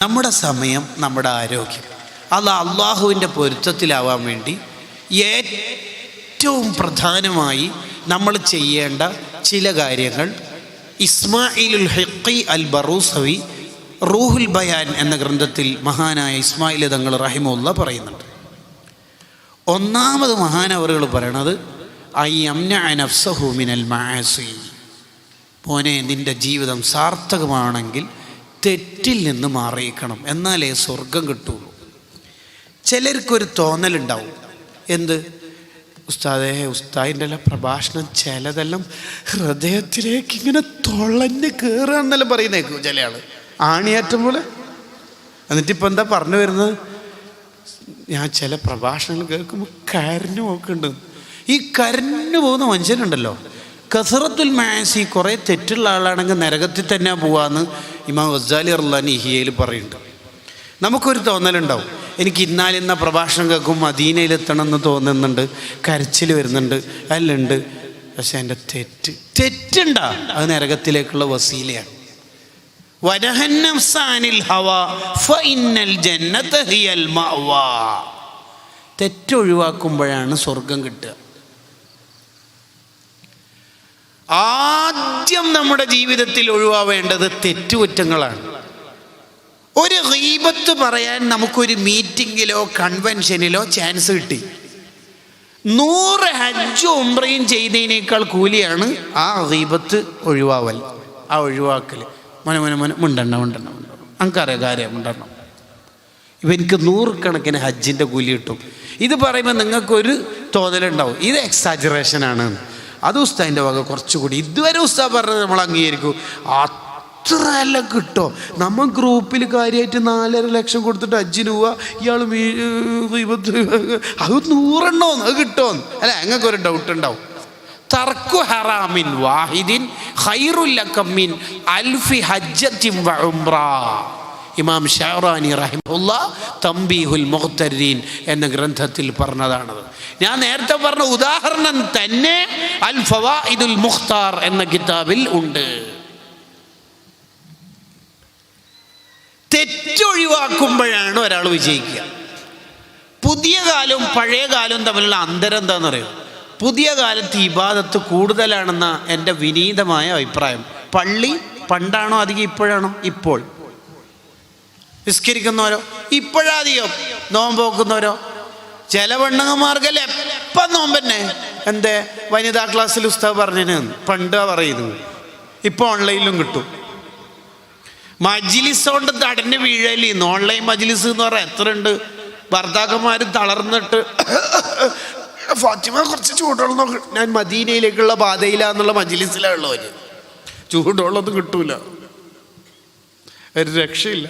നമ്മുടെ സമയം, നമ്മുടെ ആരോഗ്യം, അത് അള്ളാഹുവിൻ്റെ പൊരുത്തത്തിലാവാൻ വേണ്ടി ഏറ്റവും പ്രധാനമായി നമ്മൾ ചെയ്യേണ്ട ചില കാര്യങ്ങൾ ഇസ്മായിലുൽ ഹഖി അൽ ബറൂസവി റൂഹുൽ ബയാൻ എന്ന ഗ്രന്ഥത്തിൽ മഹാനായ ഇസ്മായിൽ തങ്ങൾ റഹിമഹുല്ലാഹ് പറയുന്നുണ്ട്. ഒന്നാമത് മഹാനവറുകൾ പറയണത് അയ്യംനഅ നഫ്സഹു മിനൽ മആസി. മോനെ, നിൻ്റെ ജീവിതം സാർത്ഥകമാണെങ്കിൽ തെറ്റിൽ നിന്ന് മാറിയിക്കണം, എന്നാലേ സ്വർഗം കിട്ടുള്ളൂ. ചിലർക്കൊരു തോന്നലുണ്ടാവും, എന്ത് ഉസ്താദിൻ്റെ പ്രഭാഷണം ചിലതെല്ലാം ഹൃദയത്തിലേക്ക് ഇങ്ങനെ തുളഞ്ഞ് കയറുക എന്നെല്ലാം പറയുന്നേക്കും ചില ആൾ, ആണിയാറ്റം പോലെ. എന്നിട്ടിപ്പോൾ എന്താ പറഞ്ഞു വരുന്നത്? ഞാൻ ചില പ്രഭാഷണങ്ങൾ കേൾക്കുമ്പോൾ കരഞ്ഞു നോക്കുന്നുണ്ട്. ഈ കരഞ്ഞു പോകുന്ന മനുഷ്യനുണ്ടല്ലോ, കസറത്തുൽ മാസി, കുറേ തെറ്റുള്ള ആളാണെങ്കിൽ നരകത്തിൽ തന്നെ പോവാന്ന് ഇമാം ഗസാലി റളിയല്ലാഹു ഇഹ്യയിൽ പറയുന്നുണ്ട്. നമുക്കൊരു തോന്നലുണ്ടാവും, എനിക്ക് ഇന്നാലിന്ന പ്രഭാഷണം കേൾക്കും മദീനയിലെത്തണം എന്ന് തോന്നുന്നുണ്ട്, കരച്ചിൽ വരുന്നുണ്ട്, അല്ലുണ്ട്. പക്ഷെ എൻ്റെ തെറ്റുണ്ടാ, അത് നരകത്തിലേക്കുള്ള വസീലയാണ്. തെറ്റൊഴിവാക്കുമ്പോഴാണ് സ്വർഗം കിട്ടുക. ആദ്യം നമ്മുടെ ജീവിതത്തിൽ ഒഴിവാവേണ്ടത് തെറ്റുകുറ്റങ്ങളാണ്. ഒരു ഗീബത്ത് പറയാൻ നമുക്കൊരു മീറ്റിങ്ങിലോ കൺവെൻഷനിലോ ചാൻസ് കിട്ടി, 100 ഹജ്ജും ഉംറയും ചെയ്തതിനേക്കാൾ കൂലിയാണ് ആ ഗീബത്ത് ഒഴിവാവൽ, ആ ഒഴിവാക്കൽ. മുണ്ടെണ്ണ നമുക്കറിയാം കാര്യം മുണ്ടെണ്ണം. ഇപ്പം എനിക്ക് 100 കണക്കിന് ഹജ്ജിൻ്റെ കൂലി കിട്ടും. ഇത് പറയുമ്പോൾ നിങ്ങൾക്കൊരു തോന്നലുണ്ടാവും, ഇത് എക്സാജറേഷനാണ്, അത് ഉസ്താദിൻ്റെ വക കുറച്ചുകൂടി. ഇതുവരെ ഉസ്താദ് പറഞ്ഞത് നമ്മൾ അംഗീകരിക്കും, അത്ര എല്ലാം കിട്ടോ? നമ്മൾ ഗ്രൂപ്പിൽ കാര്യമായിട്ട് 4.5 ലക്ഷം കൊടുത്തിട്ട് ഹജ്ജിന് പോവുക, ഇയാൾ അത് 100 എണ്ണോ അത് കിട്ടുമോ? അല്ല, ഞങ്ങൾക്കൊരു ഡൗട്ട് ഉണ്ടാവും. തർക്കു ഹറാമിൻ വാഹിദിൻ ഖൈറുൽ ലക മിൻ അൽഫി ഹജ്ജത്തിൻ വ ഉംറ. ഇമാം ഷഅറാനി റഹിമഹുല്ലാഹ് തംബീഹുൽ മുഖ്തരീൻ എന്ന ഗ്രന്ഥത്തിൽ പറഞ്ഞതാണത്. ഞാൻ നേരത്തെ പറഞ്ഞ ഉദാഹരണം തന്നെ അൽ ഫവായിദുൽ മുഖ്താർ എന്ന കിതാബിൽ ഉണ്ട്. തെറ്റൊഴിവാക്കുമ്പോഴാണ് ഒരാൾ വിജയിക്കുക. പുതിയ കാലവും പഴയ കാലവും തമ്മിലുള്ള അന്തരം എന്താണെന്നറിയോ? പുതിയ കാലത്ത് ഇബാദത്ത് കൂടുതലാണെന്ന എൻ്റെ വിനീതമായ അഭിപ്രായം. പള്ളി പണ്ടാണോ അധികം, ഇപ്പോഴാണോ? ഇപ്പോൾ. നിസ്കരിക്കുന്നവരോ ഇപ്പോഴധികം, നോമ്പ് നോക്കുന്നവരോ ചില പെണ്ണുങ്ങന്മാർക്കല്ലേ എപ്പം നോമ്പന്നെ. എന്തേ വനിതാ ക്ലാസ്സിൽ ഉസ്താദ് പറഞ്ഞതിന് പണ്ടാ പറയുന്നത്, ഇപ്പോൾ ഓൺലൈനിലും കിട്ടും. മജ്ലിസ് കൊണ്ട് തടഞ്ഞ് വീഴലിന്ന്. ഓൺലൈൻ മജ്ലിസ് എന്ന് പറഞ്ഞാൽ എത്ര ഉണ്ട്? ഭർത്താക്കന്മാർ തളർന്നിട്ട് ഫാത്തിമ കുറച്ച് ചൂടുവെള്ളം നോക്ക്, ഞാൻ മദീനയിലേക്കുള്ള പാതയിലാന്നുള്ള മജ്ലിസിലുള്ളവർ. ചൂടുവെള്ളമൊന്നും കിട്ടൂല, ഒരു രക്ഷയില്ല.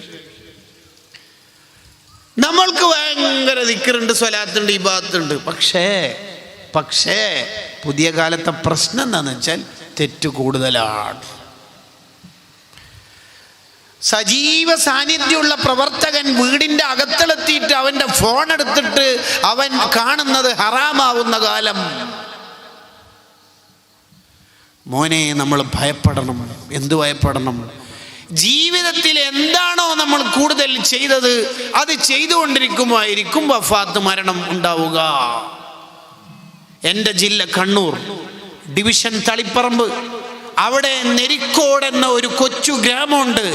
നമ്മൾക്ക് ഭയങ്കര ദിക്റുണ്ട്, സ്വലാത്തുണ്ട്, ഇബാദത്തുണ്ട്. പക്ഷേ പുതിയ കാലത്തെ പ്രശ്നം എന്താണെന്ന് വെച്ചാൽ തെറ്റ് കൂടുതലാണ്. സജീവ സാന്നിധ്യമുള്ള പ്രവർത്തകൻ വീടിൻ്റെ അകത്തെത്തിയിട്ട് അവൻ്റെ ഫോൺ എടുത്തിട്ട് അവൻ കാണുന്നത് ഹറാമാവുന്ന കാലം. മോനെ, നമ്മൾ ഭയപ്പെടണം. എന്ത് ഭയപ്പെടണം? ജീവിതത്തിൽ എന്താണോ നമ്മൾ കൂടുതൽ ചെയ്തത് അത് ചെയ്തുകൊണ്ടിരിക്കുമ്പോഴായിരിക്കും വഫാത്ത്, മരണം ഉണ്ടാവുക. എൻ്റെ ജില്ല കണ്ണൂർ, ഡിവിഷൻ തളിപ്പറമ്പ്. അവിടെ നെരിക്കോട് എന്ന ഒരു കൊച്ചു ഗ്രാമമുണ്ട്.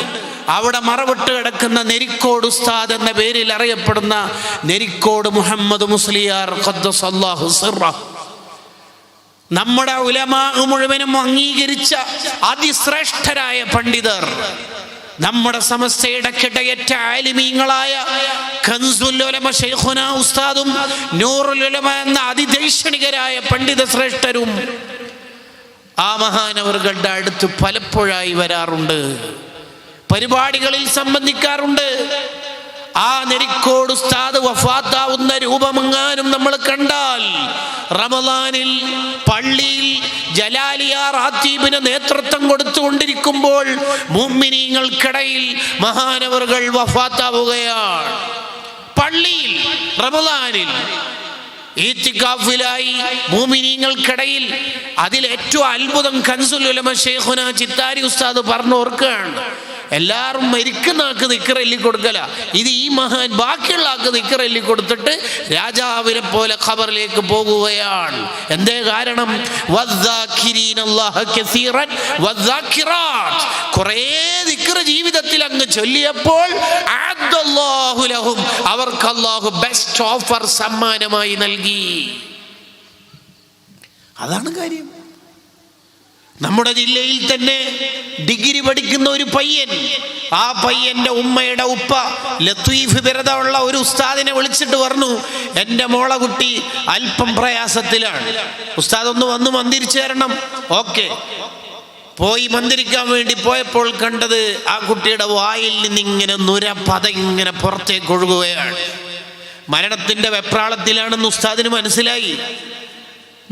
അവിടെ മറവിട്ട് കിടക്കുന്ന നെരിക്കോട് ഉസ്താദ് എന്ന പേരിൽ അറിയപ്പെടുന്ന നെരിക്കോട് മുഹമ്മദ് മുസ്ലിയാർ ഖദ്ദസല്ലാഹു സിർറഹ്, നമ്മുടെ ഉലമാ മുഴുവനും അംഗീകരിച്ച അതിശ്രേഷ്ഠരായ പണ്ഡിതർ, നമ്മുടെ സമസ്തയുടെ കിടയറ്റ ആലിമീങ്ങളായ കൻസുൽ ഉലമ ശൈഖുനാ ഉസ്താദും നൂറുൽ ഉലമ എന്ന അതിദൈക്ഷണികരായ പണ്ഡിത ശ്രേഷ്ഠരും ആ മഹാനവറുകളുടെ അടുത്ത് പലപ്പോഴായി വരാറുണ്ട്, പരിപാടികളിൽ സംബന്ധിക്കാറുണ്ട്. ആ നെരിക്കോട് ഉസ്താദ് വഫാത്താവുന്ന രൂപമെങ്ങാനും നമ്മൾ കണ്ടാൽ, റമദാനിൽ പള്ളിയിൽ ജലാലിയ റാത്തീബിന് നേതൃത്വം കൊടുത്തുകൊണ്ടിരിക്കുമ്പോൾ മുഅ്മിനീങ്ങൾക്കിടയിൽ മഹാനവറുകൾ വഫാത്താവുകയാണ്. പള്ളിയിൽ റമദാനിൽ ഈത്തിക്കാഫിലായി മുഅ്മിനീങ്ങൾക്കിടയിൽ. അതിലേറ്റവും അത്ഭുതം കൻസുൽ ഉലമ ശൈഖുനാ ചിത്താരി ഉസ്താദ് പറഞ്ഞു ഓർക്കുകയാണ്, എല്ലാവരും മരിക്കുന്ന ആൾക്ക് ദിക്ർ എല്ലി കൊടുക്കല. ഇത് ഈ മഹാൻ ബാക്കിയുള്ള ആൾക്ക് ദിക്ർ എല്ലി കൊടുത്തിട്ട് രാജാവിനെ പോലെ ഖബറിലേക്ക് പോകുകയാണ്. എന്തേ കാരണം? കുറേ ദിക്ർ ജീവിതത്തിൽ അങ്ങ് ചൊല്ലിയപ്പോൾ അവർക്ക് അല്ലാഹു ബെസ്റ്റ് ഓഫർ സമ്മാനമായി നൽകി. അതാണ് കാര്യം. നമ്മുടെ ജില്ലയിൽ തന്നെ ഡിഗ്രി പഠിക്കുന്ന ഒരു പയ്യൻ, ആ പയ്യന്റെ ഉമ്മയുടെ ഉപ്പ ലത്തീഫ് ബിരുദമുള്ള ഒരു ഉസ്താദിനെ വിളിച്ചിട്ട് പറഞ്ഞു, എൻ്റെ മോളെ കുട്ടി അല്പം പ്രയാസത്തിലാണ്, ഉസ്താദ് ഒന്ന് വന്ന് മന്ദിരിച്ചു തരണം. ഓക്കെ, പോയി മന്ദിരിക്കാൻ വേണ്ടി പോയപ്പോൾ കണ്ടത് ആ കുട്ടിയുടെ വായിൽ നിന്നിങ്ങനെ നുരപത ഇങ്ങനെ പുറത്തേക്ക് ഒഴുകുകയാണ്. മരണത്തിന്റെ വെപ്രാളത്തിലാണെന്ന് ഉസ്താദിന് മനസ്സിലായി.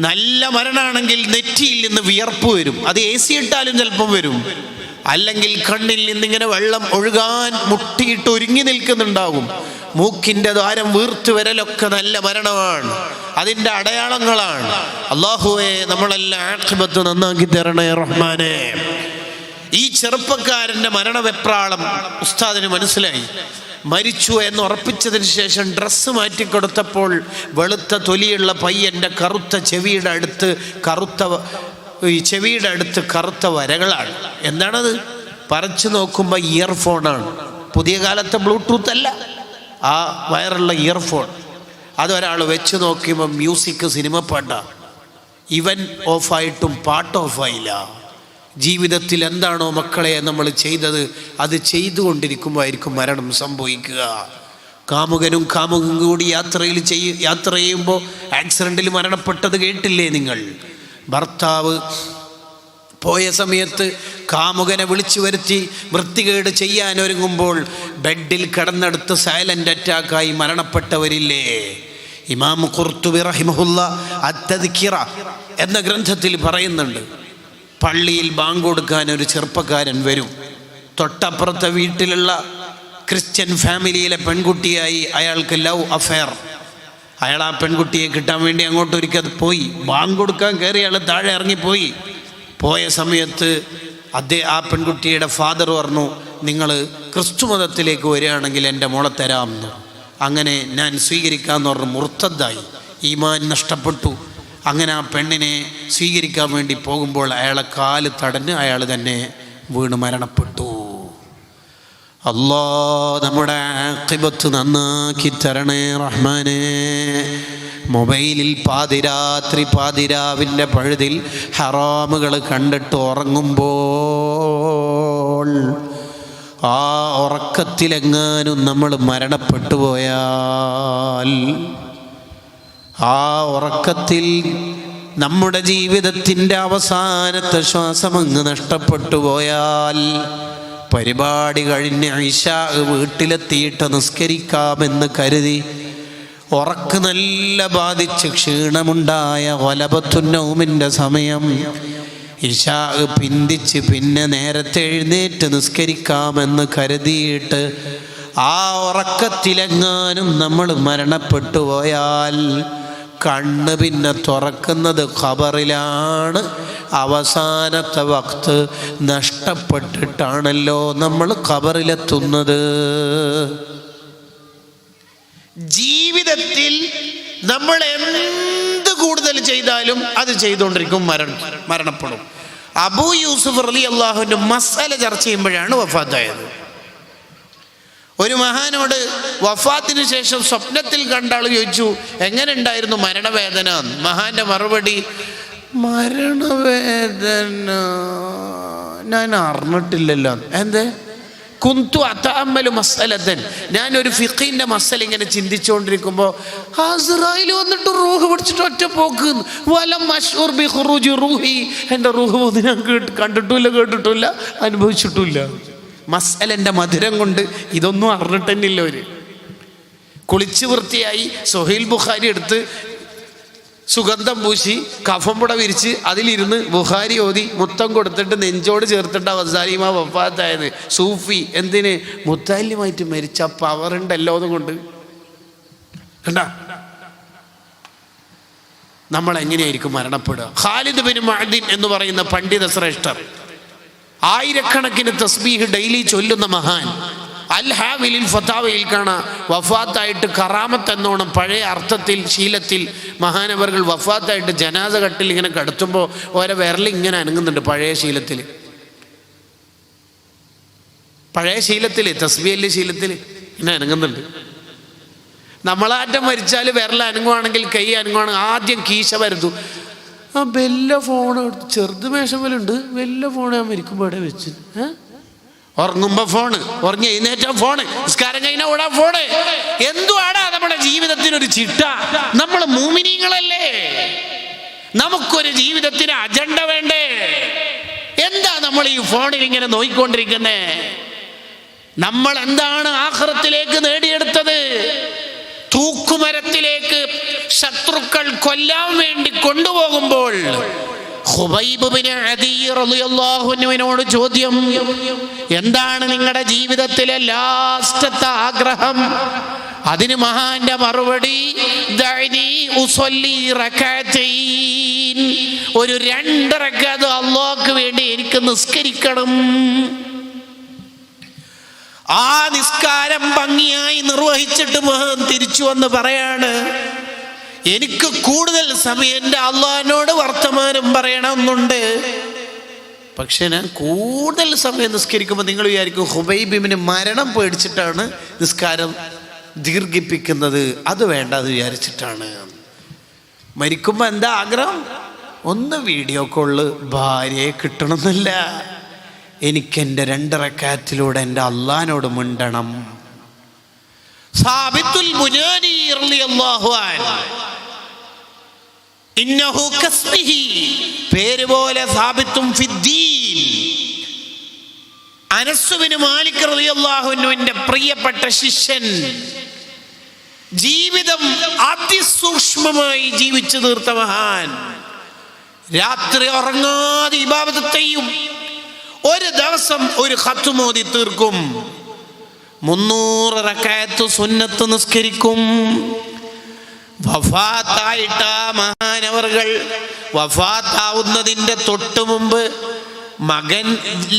നല്ല മരണമാണെങ്കിൽ നെറ്റിയിൽ നിന്ന് വിയർപ്പ് വരും, അത് AC ഇട്ടാലും ചിലപ്പം വരും. അല്ലെങ്കിൽ കണ്ണിൽ നിന്നിങ്ങനെ വെള്ളം ഒഴുകാൻ മുട്ടിയിട്ട് ഒരുങ്ങി നിൽക്കുന്നുണ്ടാകും. മൂക്കിന്റെ ദ്വാരം വീർത്തു വരലൊക്കെ നല്ല മരണമാണ്, അതിൻ്റെ അടയാളങ്ങളാണ്. അല്ലാഹുവേ, നമ്മളെല്ലാം ആഖിബത്ത് നന്നാക്കി തരണേ റഹ്മാനേ. ഈ ചെറുപ്പക്കാരൻ്റെ മരണവെപ്രാളം ഉസ്താദിന് മനസ്സിലായി. മരിച്ചു എന്ന് ഉറപ്പിച്ചതിന് ശേഷം ഡ്രസ്സ് മാറ്റിക്കൊടുത്തപ്പോൾ വെളുത്ത തൊലിയുള്ള പയ്യൻ്റെ കറുത്ത ചെവിയുടെ അടുത്ത് കറുത്ത വരകളാണ്. എന്താണത്? പറിച്ചു നോക്കുമ്പോൾ ഇയർഫോണാണ്. പുതിയ കാലത്തെ ബ്ലൂടൂത്ത് അല്ല, ആ വയറുള്ള ഇയർഫോൺ. അതൊരാൾ വെച്ച് നോക്കിയപ്പോൾ മ്യൂസിക്, സിനിമ പാട്ടാണ്. ഇവൻ ഓഫായിട്ടും പാട്ട് ഓഫായില്ല. ജീവിതത്തിൽ എന്താണോ മക്കളെ നമ്മൾ ചെയ്തത് അത് ചെയ്തുകൊണ്ടിരിക്കുമ്പോഴായിരിക്കും മരണം സംഭവിക്കുക. കാമുകനും കാമുകനും കൂടി യാത്ര ചെയ്യുമ്പോൾ ആക്സിഡൻറ്റിൽ മരണപ്പെട്ടത് കേട്ടില്ലേ നിങ്ങൾ? ഭർത്താവ് പോയ സമയത്ത് കാമുകനെ വിളിച്ചു വരുത്തി വൃത്തികേട് ചെയ്യാൻ ഒരുങ്ങുമ്പോൾ ബെഡിൽ കിടന്നെടുത്ത് സൈലന്റ് അറ്റാക്കായി മരണപ്പെട്ടവരില്ലേ? ഇമാം ഖുർത്തുബി റഹിമഹുല്ല അത്തദ്കിറ എന്ന ഗ്രന്ഥത്തിൽ പറയുന്നുണ്ട്, പള്ളിയിൽ ബാങ്ക് കൊടുക്കാൻ ഒരു ചെറുപ്പക്കാരൻ വരും. തൊട്ടപ്പുറത്തെ വീട്ടിലുള്ള ക്രിസ്ത്യൻ ഫാമിലിയിലെ പെൺകുട്ടിയായി അയാൾക്ക് ലവ് അഫെയർ. അയാൾ ആ പെൺകുട്ടിയെ കിട്ടാൻ വേണ്ടി അങ്ങോട്ട് ഒരിക്കൽ പോയി. ബാങ്ക് കൊടുക്കാൻ കയറി അയാൾ താഴെ ഇറങ്ങിപ്പോയി. പോയ സമയത്ത് ആ പെൺകുട്ടിയുടെ ഫാദർ പറഞ്ഞു, നിങ്ങൾ ക്രിസ്തു മതത്തിലേക്ക് വരികയാണെങ്കിൽ എൻ്റെ മോളെ തരാമെന്ന്. അങ്ങനെ ഞാൻ സ്വീകരിക്കാമെന്ന് പറഞ്ഞു. മുർത്തദ്ദായി, ഈമാൻ നഷ്ടപ്പെട്ടു. അങ്ങനെ ആ പെണ്ണിനെ സ്വീകരിക്കാൻ വേണ്ടി പോകുമ്പോൾ അയാളെ കാല് തടഞ്ഞ് അയാൾ തന്നെ വീണ് മരണപ്പെട്ടു. അല്ലാ, നമ്മുടെ ആഖിബത്ത് നന്നാക്കി തരണേ റഹ്മാനേ. മൊബൈലിൽ പാതിരാവിൻ്റെ പഴുതിൽ ഹറാമുകൾ കണ്ടിട്ട് ഉറങ്ങുമ്പോൾ ആ ഉറക്കത്തിലെങ്ങാനും നമ്മൾ മരണപ്പെട്ടു പോയാൽ, ആ ഉറക്കത്തിൽ നമ്മുടെ ജീവിതത്തിൻ്റെ അവസാനത്തെ ശ്വാസമങ്ങ് നഷ്ടപ്പെട്ടു പോയാൽ, പരിപാടി കഴിഞ്ഞ് ഇശാ വീട്ടിലെത്തിയിട്ട് നിസ്കരിക്കാമെന്ന് കരുതി ഉറക്ക് നല്ല ബാധിച്ച് ക്ഷീണമുണ്ടായ വലബത്തുന്നൗമിൻ്റെ സമയം ഇശാ പിന്തിച്ച് പിന്നെ നേരത്തെ എഴുന്നേറ്റ് നിസ്കരിക്കാമെന്ന് കരുതിയിട്ട് ആ ഉറക്കത്തിലെങ്ങാനും നമ്മൾ മരണപ്പെട്ടു പോയാൽ കണ്ണ് പിന്നെ തുറക്കുന്നത് ഖബറിലാണ്. അവസാനത്തെ വക്ത് നഷ്ടപ്പെട്ടിട്ടാണല്ലോ നമ്മൾ ഖബറിലെത്തുന്നത്. ജീവിതത്തിൽ നമ്മൾ എന്ത് കൂടുതൽ ചെയ്താലും അത് ചെയ്തുകൊണ്ടിരിക്കും, മരണപ്പെടും. അബൂ യൂസുഫ് റളിയല്ലാഹുവിന്റെ മസ്അല ചർച്ച ചെയ്യുമ്പോഴാണ് വഫാത്തായത്. ഒരു മഹാനോട് വഫാത്തിന് ശേഷം സ്വപ്നത്തിൽ കണ്ട ആൾ ചോദിച്ചു, എങ്ങനെ ഉണ്ടായിരുന്നു മരണവേദന? മഹാന്റെ മറുപടി, മരണവേദന ഞാൻ അറിഞ്ഞിട്ടില്ലല്ലോ. എന്തേ? കുന്തു അതഅമ്മലു മസ്അലതൻ, ഞാനൊരു ഫിഖിന്റെ മസ്അല ഇങ്ങനെ ചിന്തിച്ചുകൊണ്ടിരിക്കുമ്പോൾ അസ്റായിൽ വന്നിട്ട് റൂഹ് പിടിച്ചിട്ട് ഒറ്റ പോക്ക്. വലം മശ്ഊർ ബി ഖുറൂജി റൂഹി, എൻ്റെ റൂഹ് പോകുന്നത് ഞാൻ കണ്ടിട്ടില്ല, കേട്ടിട്ടില്ല, അനുഭവിച്ചിട്ടില്ല. മസ്അലൻ്റെ മധുരം കൊണ്ട് ഇതൊന്നും അറിഞ്ഞിട്ടില്ല. ഒരു കുളിച്ച് വൃത്തിയായി സ്വഹീൽ ബുഖാരി എടുത്ത് സുഗന്ധം പൂശി കഫംപുട വിരിച്ച് അതിലിരുന്ന് ബുഖാരി ഓതി മുത്തം കൊടുത്തിട്ട് നെഞ്ചോട് ചേർത്തിട്ട് അവസാനിമാ വഫാത്തായത്. സൂഫി എന്തിന്? മുത്താലിമായിട്ട് മരിച്ച പവറുണ്ടല്ലോ അതുകൊണ്ട്. കണ്ട നമ്മൾ എങ്ങനെയായിരിക്കും മരണപ്പെടുക? ഖാലിദ് ബിൻ മുഅദ്ദിൻ എന്ന് പറയുന്ന പണ്ഡിത ശ്രേഷ്ഠർ, ആയിരക്കണക്കിന് തസ്ബീഹ് ഡെയിലി ചൊല്ലുന്ന മഹാൻ. അൽ ഹാവിലിൽ ഫതാവയിൽ കാണാം, വഫാത്തായിട്ട് കറാമത്ത് എന്നോണം പഴയ അർത്ഥത്തിൽ ശീലത്തിൽ മഹാനവറുകൾ വഫാത്തായിട്ട് ജനാസ കട്ടിൽ ഇങ്ങനെ കടത്തുമ്പോൾ ഓരോ വിരലിങ്ങനെ അനങ്ങുന്നുണ്ട്. പഴയ ശീലത്തിൽ തസ്ബീഹിലെ ശീലത്തിൽ ഇങ്ങനെ അനങ്ങുന്നുണ്ട്. നമ്മളാറ്റം മരിച്ചാൽ വിരൽ അനങ്ങുവാണെങ്കിൽ കൈ അനങ്ങുവാണെങ്കിൽ ആദ്യം കീശ വരുന്നു. ആ വലിയ ഫോൺ ചെറുത് മേശമേലുണ്ട്, വലിയ ഫോൺ ഞാൻ മരിക്കുമ്പോൾ ഇവിടെ വെച്ച് ഉറങ്ങുമ്പോ ഫോണ്, ഉറങ്ങി എഴുന്നേറ്റ ഫോണ്, നിസ്കാരം കഴിഞ്ഞാൽ ഓടാ ഫോണ്. എന്തുവാടാ നമ്മുടെ ജീവിതത്തിനൊരു ചിട്ട? നമ്മൾ മുഅ്മിനീങ്ങളല്ലേ, നമുക്കൊരു ജീവിതത്തിന് അജണ്ട വേണ്ടേ? എന്താ നമ്മൾ ഈ ഫോണിൽ ഇങ്ങനെ നോയിക്കൊണ്ടിരിക്കുന്നേ? നമ്മൾ എന്താണ് ആഖിറത്തിലേക്ക് നേടിയെടുത്തത്? തൂക്കുമരത്തിലേക്ക് ശത്രുക്കൾ കൊല്ലാൻ വേണ്ടി കൊണ്ടുപോകുമ്പോൾ ഖുബൈബ് ബിൻ അദി റളിയല്ലാഹു അൻഹുവിനോട് ചോദ്യം, എന്താണ് നിങ്ങളുടെ ജീവിതത്തിലെ ലാസ്റ്റത്തെ ആഗ്രഹം? അതിന് മഹാന്റെ മറുപടി, ദഅനി ഉസല്ലി റകഅതൈൻ, ഒരു 2 റക്അത്ത് അല്ലാഹുവിന് വേണ്ടി എനിക്ക് നിസ്കരിക്കണം. ആ നിസ്കാരം ഭംഗിയായി നിർവഹിച്ചിട്ട് മഹാൻ തിരിച്ചു വന്ന് പറയാണ്, എനിക്ക് കൂടുതൽ സമയം എൻ്റെ അള്ളാഹിനോട് വർത്തമാനം പറയണമെന്നുണ്ട്, പക്ഷെ ഞാൻ കൂടുതൽ സമയം നിസ്കരിക്കുമ്പോൾ നിങ്ങൾ വിചാരിക്കും ഖുബൈബിന് മരണം പേടിച്ചിട്ടാണ് നിസ്കാരം ദീർഘിപ്പിക്കുന്നത്. അത് വേണ്ട, അത് വിചാരിച്ചിട്ടാണ്. മരിക്കുമ്പോൾ എന്താ ആഗ്രഹം? ഒന്ന് വീഡിയോ കോളിൽ ഭാര്യയെ കിട്ടണമെന്നില്ല, എനിക്കെൻ്റെ 2 റക്അത്തിലൂടെ എൻ്റെ അള്ളാഹിനോട് മിണ്ടണം. സാബിത്തുൽ ബുനാനി റളിയല്ലാഹു അൻഹു, ഇന്നഹു കസ്മിഹി, പേര് പോലെ സാബിത്തും ഫിദ്ദീൻ, അനസ് ബിൻ മാലിക് റളിയല്ലാഹു അൻഹുവിന്റെ പ്രിയപ്പെട്ട ശിഷ്യൻ, ജീവിതം അതിസൂക്ഷ്മമായി ജീവിച്ചു തീർത്ത മഹാൻ, രാത്രി ഉറങ്ങാതെ ഇബാദത്ത് ചെയ്യും, ഒരു ദിവസം ഒരു ഖത്ം ഓതി തീർക്കും, 300 റക്അത്ത് സുന്നത്ത് നിസ്കരിക്കും. വഫാത്തായിട്ട മഹാനവറുകൾ വഫാത്താവുന്നതിൻ്റെ തൊട്ട് മുമ്പ് മകൻ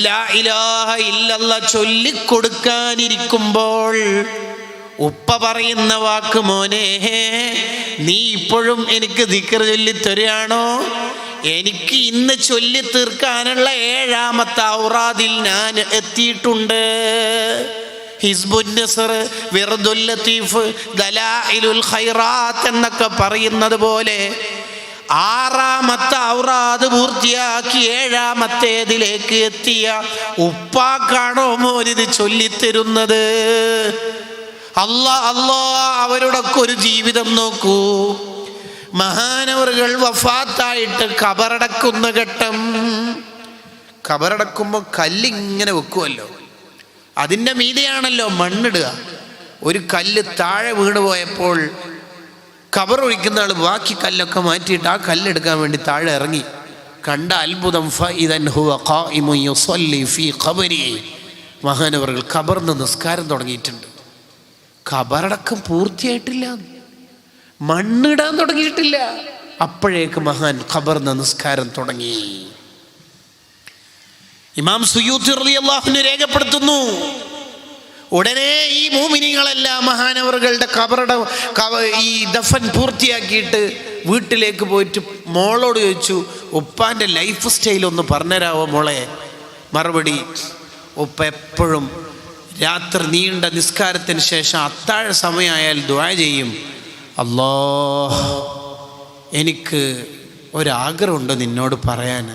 ലാ ഇലാഹ ഇല്ലല്ലാഹ് ചൊല്ലിക്കൊടുക്കാനിരിക്കുമ്പോൾ ഉപ്പ പറയുന്ന വാക്ക്, മോനെ നീ ഇപ്പോഴും എനിക്ക് ദിക്ർ ചൊല്ലിത്തരുകയാണോ? എനിക്ക് ഇന്ന് ചൊല്ലി തീർക്കാനുള്ള 7ാമത്തെ ഔറാദിൽ ഞാൻ എത്തിയിട്ടുണ്ട്. ഹിസ്ബുൻ നസ്ർ, വിർദുൽ ലത്തീഫ്, ദലായിലുൽ ഖൈറാത്ത് എന്നൊക്കെ പറയുന്നത് പോലെ 6ാമത്തെ ഔറാദ് പൂർത്തിയാക്കി 7ാമത്തേതിലേക്ക് എത്തിയ ഉപ്പാക്കാണോ മോനിത് ചൊല്ലിത്തരുന്നത്? അല്ലാ അവരുടെ ഒരു ജീവിതം നോക്കൂ. മഹാനവറുകൾ വഫാത്തായിട്ട് ഖബറടക്കുന്ന ഘട്ടം, ഖബറടക്കുമ്പോൾ കല്ലിങ്ങനെ വെക്കുമല്ലോ, അതിൻ്റെ മീതെയാണല്ലോ മണ്ണിടുക. ഒരു കല്ല് താഴെ വീണ് പോയപ്പോൾ ഖബർ ഒഴിക്കുന്ന ആൾ ബാക്കി കല്ലൊക്കെ മാറ്റിയിട്ട് ആ കല്ലെടുക്കാൻ വേണ്ടി താഴെ ഇറങ്ങി. കണ്ട അത്ഭുതം, ഫഇദൻ ഹുവ ഖായിമുൻ യുസല്ലി ഫീ ഖബരി, മഹാനവറുകൾ ഖബറിന് നിസ്കാരം തുടങ്ങിയിട്ടുണ്ട്. ഖബറടക്കം പൂർത്തിയായിട്ടില്ല, മണ്ണിടാൻ തുടങ്ങിയിട്ടില്ല, അപ്പോഴേക്ക് മഹാൻ ഖബറിന് നിസ്കാരം തുടങ്ങി. ഇമാം സുയൂത്തി റളിയല്ലാഹു അൻഹു രേഖപ്പെടുത്തുന്നു, ഉടനെ ഈ മുഅ്മിനീങ്ങളെല്ലാം മഹാനവറുകളുടെ ഈ ദഫൻ പൂർത്തിയാക്കിയിട്ട് വീട്ടിലേക്ക് പോയിട്ട് മോളോട് ചോദിച്ചു, ഉപ്പാൻ്റെ ലൈഫ് സ്റ്റൈൽ ഒന്ന് പറഞ്ഞുതരാവോ മോളെ? മറുപടി, ഉപ്പ എപ്പോഴും രാത്രി നീണ്ട നിസ്കാരത്തിന് ശേഷം അത്താഴ സമയമായാൽ ദുആ ചെയ്യും, അല്ലാഹ് എനിക്ക് ഒരാഗ്രഹമുണ്ട് നിന്നോട് പറയാൻ.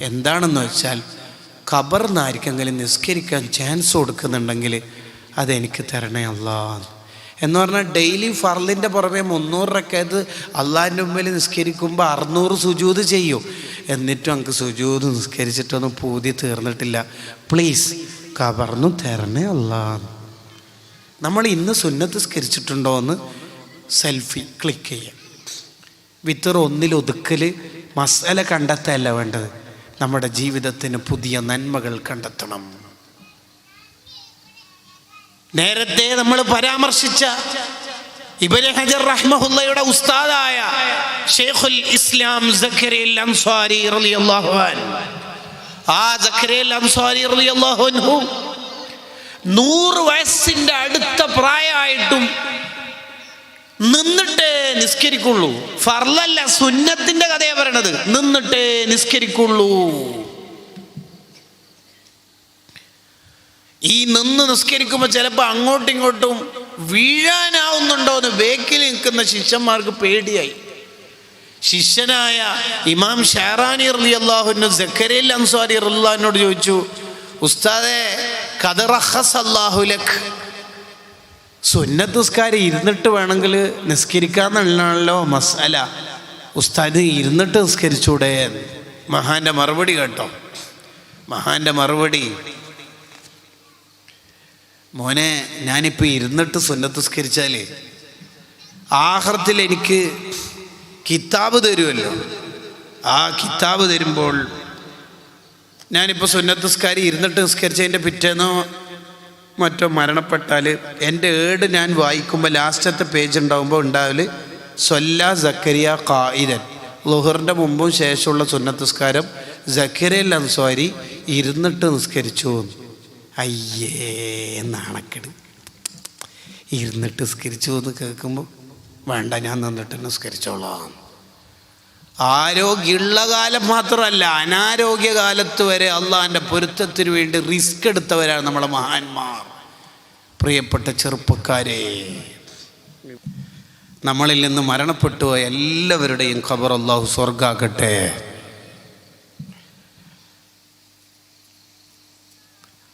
എന്താണെന്ന് വെച്ചാൽ ഖബറിന്ന് ആർക്കെങ്കിലും നിസ്കരിക്കാൻ ചാൻസ് കൊടുക്കുന്നുണ്ടെങ്കിൽ അതെനിക്ക് തരണേ അല്ലാ എന്ന് പറഞ്ഞാൽ ഡെയിലി ഫർളിൻ്റെ പുറമെ 300 റക്അത്ത് അള്ളാഹിൻ്റെ മുമ്പിൽ നിസ്കരിക്കുമ്പോൾ 600 സുജൂദ് ചെയ്യും. എന്നിട്ടും നമുക്ക് സുജൂദ് നിസ്കരിച്ചിട്ടൊന്നും പൂതി തീർന്നിട്ടില്ല, പ്ലീസ് ഖബറിനും തരണേ അല്ലാ. നമ്മൾ ഇന്ന് സുന്നത്ത് നിസ്കരിച്ചിട്ടുണ്ടോ എന്ന് സെൽഫി ക്ലിക്ക് ചെയ്യാം. വിത്തർ ഒന്നിലൊതുക്കൽ മസാല കണ്ടെത്തല്ല വേണ്ടത്, നമ്മുടെ ജീവിതത്തിന് പുതിയ നന്മകൾ കണ്ടെത്തണം. നേരത്തെ നമ്മൾ പരാമർശിച്ച ഇബ്നു ഹജർ റഹ്മഹുള്ളയുടെ ഉസ്താദായ ശൈഖുൽ ഇസ്ലാം സക്കരിയ അൽ അൻസാരി റളിയല്ലാഹു അൻഹു ആ സക്കരിയ അൻസാരി റളിയല്ലാഹു അൻഹു 100 വയസ്സിന്റെ അടുത്ത പ്രായമായിട്ടും നിന്നിട്ടേ നിസ്കരിക്കുള്ളൂ. ഫർളല്ല, സുന്നത്തിന്റെ കഥയാ പറയണത്. നിന്നിട്ടേ നിസ്കരിക്കുള്ളൂ. ഈ നിന്ന് നിസ്കരിക്കുമ്പോൾ ചിലപ്പോൾ അങ്ങോട്ടും ഇങ്ങോട്ടും വീഴാനാവുന്നുണ്ടോ എന്ന് ബേക്കിൽ നിൽക്കുന്ന ശിഷ്യന്മാർക്ക് പേടിയായി. ശിഷ്യനായ ഇമാം ഷാറാനി റളിയല്ലാഹു അൻഹു സക്കരിയ അൻസാരി റളിയല്ലാഹുവിനോട് ചോദിച്ചു, ഉസ്താദേ ഖദ് റഖസല്ലാഹു ലക്, സുന്നത്ത് നിസ്കാരം ഇരുന്നിട്ട് വേണമെങ്കിൽ നിസ്കരിക്കാന്നുള്ളതാണല്ലോ മസ്അല, ഉസ്താദ് ഇരുന്നിട്ട് നിസ്കരിച്ചൂടെ? മഹാന്റെ മറുപടി കേട്ടോ, മഹാന്റെ മറുപടി: മോനെ, ഞാനിപ്പോൾ ഇരുന്നിട്ട് സുന്നത്ത് നിസ്കരിച്ചാൽ ആഖിറത്തിൽ എനിക്ക് കിതാബ് തരുമല്ലോ. ആ കിതാബ് തരുമ്പോൾ ഞാനിപ്പോൾ സുന്നത്ത് നിസ്കാരം ഇരുന്നിട്ട് നിസ്കരിച്ചതിൻ്റെ പിറ്റേന്നോ മറ്റോ മരണപ്പെട്ടാൽ എൻ്റെ ഏട് ഞാൻ വായിക്കുമ്പോൾ ലാസ്റ്റത്തെ പേജ് ഉണ്ടാകുമ്പോൾ ഉണ്ടാവൽ സ്വല്ല സക്കരിയ ഖായിദൻ, ളുഹറിൻ്റെ മുമ്പും ശേഷമുള്ള സുന്നത്ത് നിസ്കാരം സക്കരിയ അൻസാരി ഇരുന്നിട്ട് നിസ്കരിച്ചു. അയ്യേ നാണക്കെട്. ഇരുന്നിട്ട് നിസ്കരിച്ചു എന്ന് കേൾക്കുമ്പോൾ വേണ്ട, ഞാൻ നിന്നിട്ട് നിസ്കരിച്ചോളാം. ആരോഗ്യമുള്ള കാലം മാത്രമല്ല, അനാരോഗ്യകാലത്ത് വരെ അള്ളാഹിൻ്റെ പൊരുത്തത്തിന് വേണ്ടി റിസ്ക് എടുത്തവരാണ് നമ്മളെ മഹാന്മാർ. പ്രിയപ്പെട്ട ചെറുപ്പക്കാരെ, നമ്മളിൽ നിന്ന് മരണപ്പെട്ടു പോയ എല്ലാവരുടെയും ഖബർ അള്ളാഹു സ്വർഗ്ഗാക്കട്ടെ.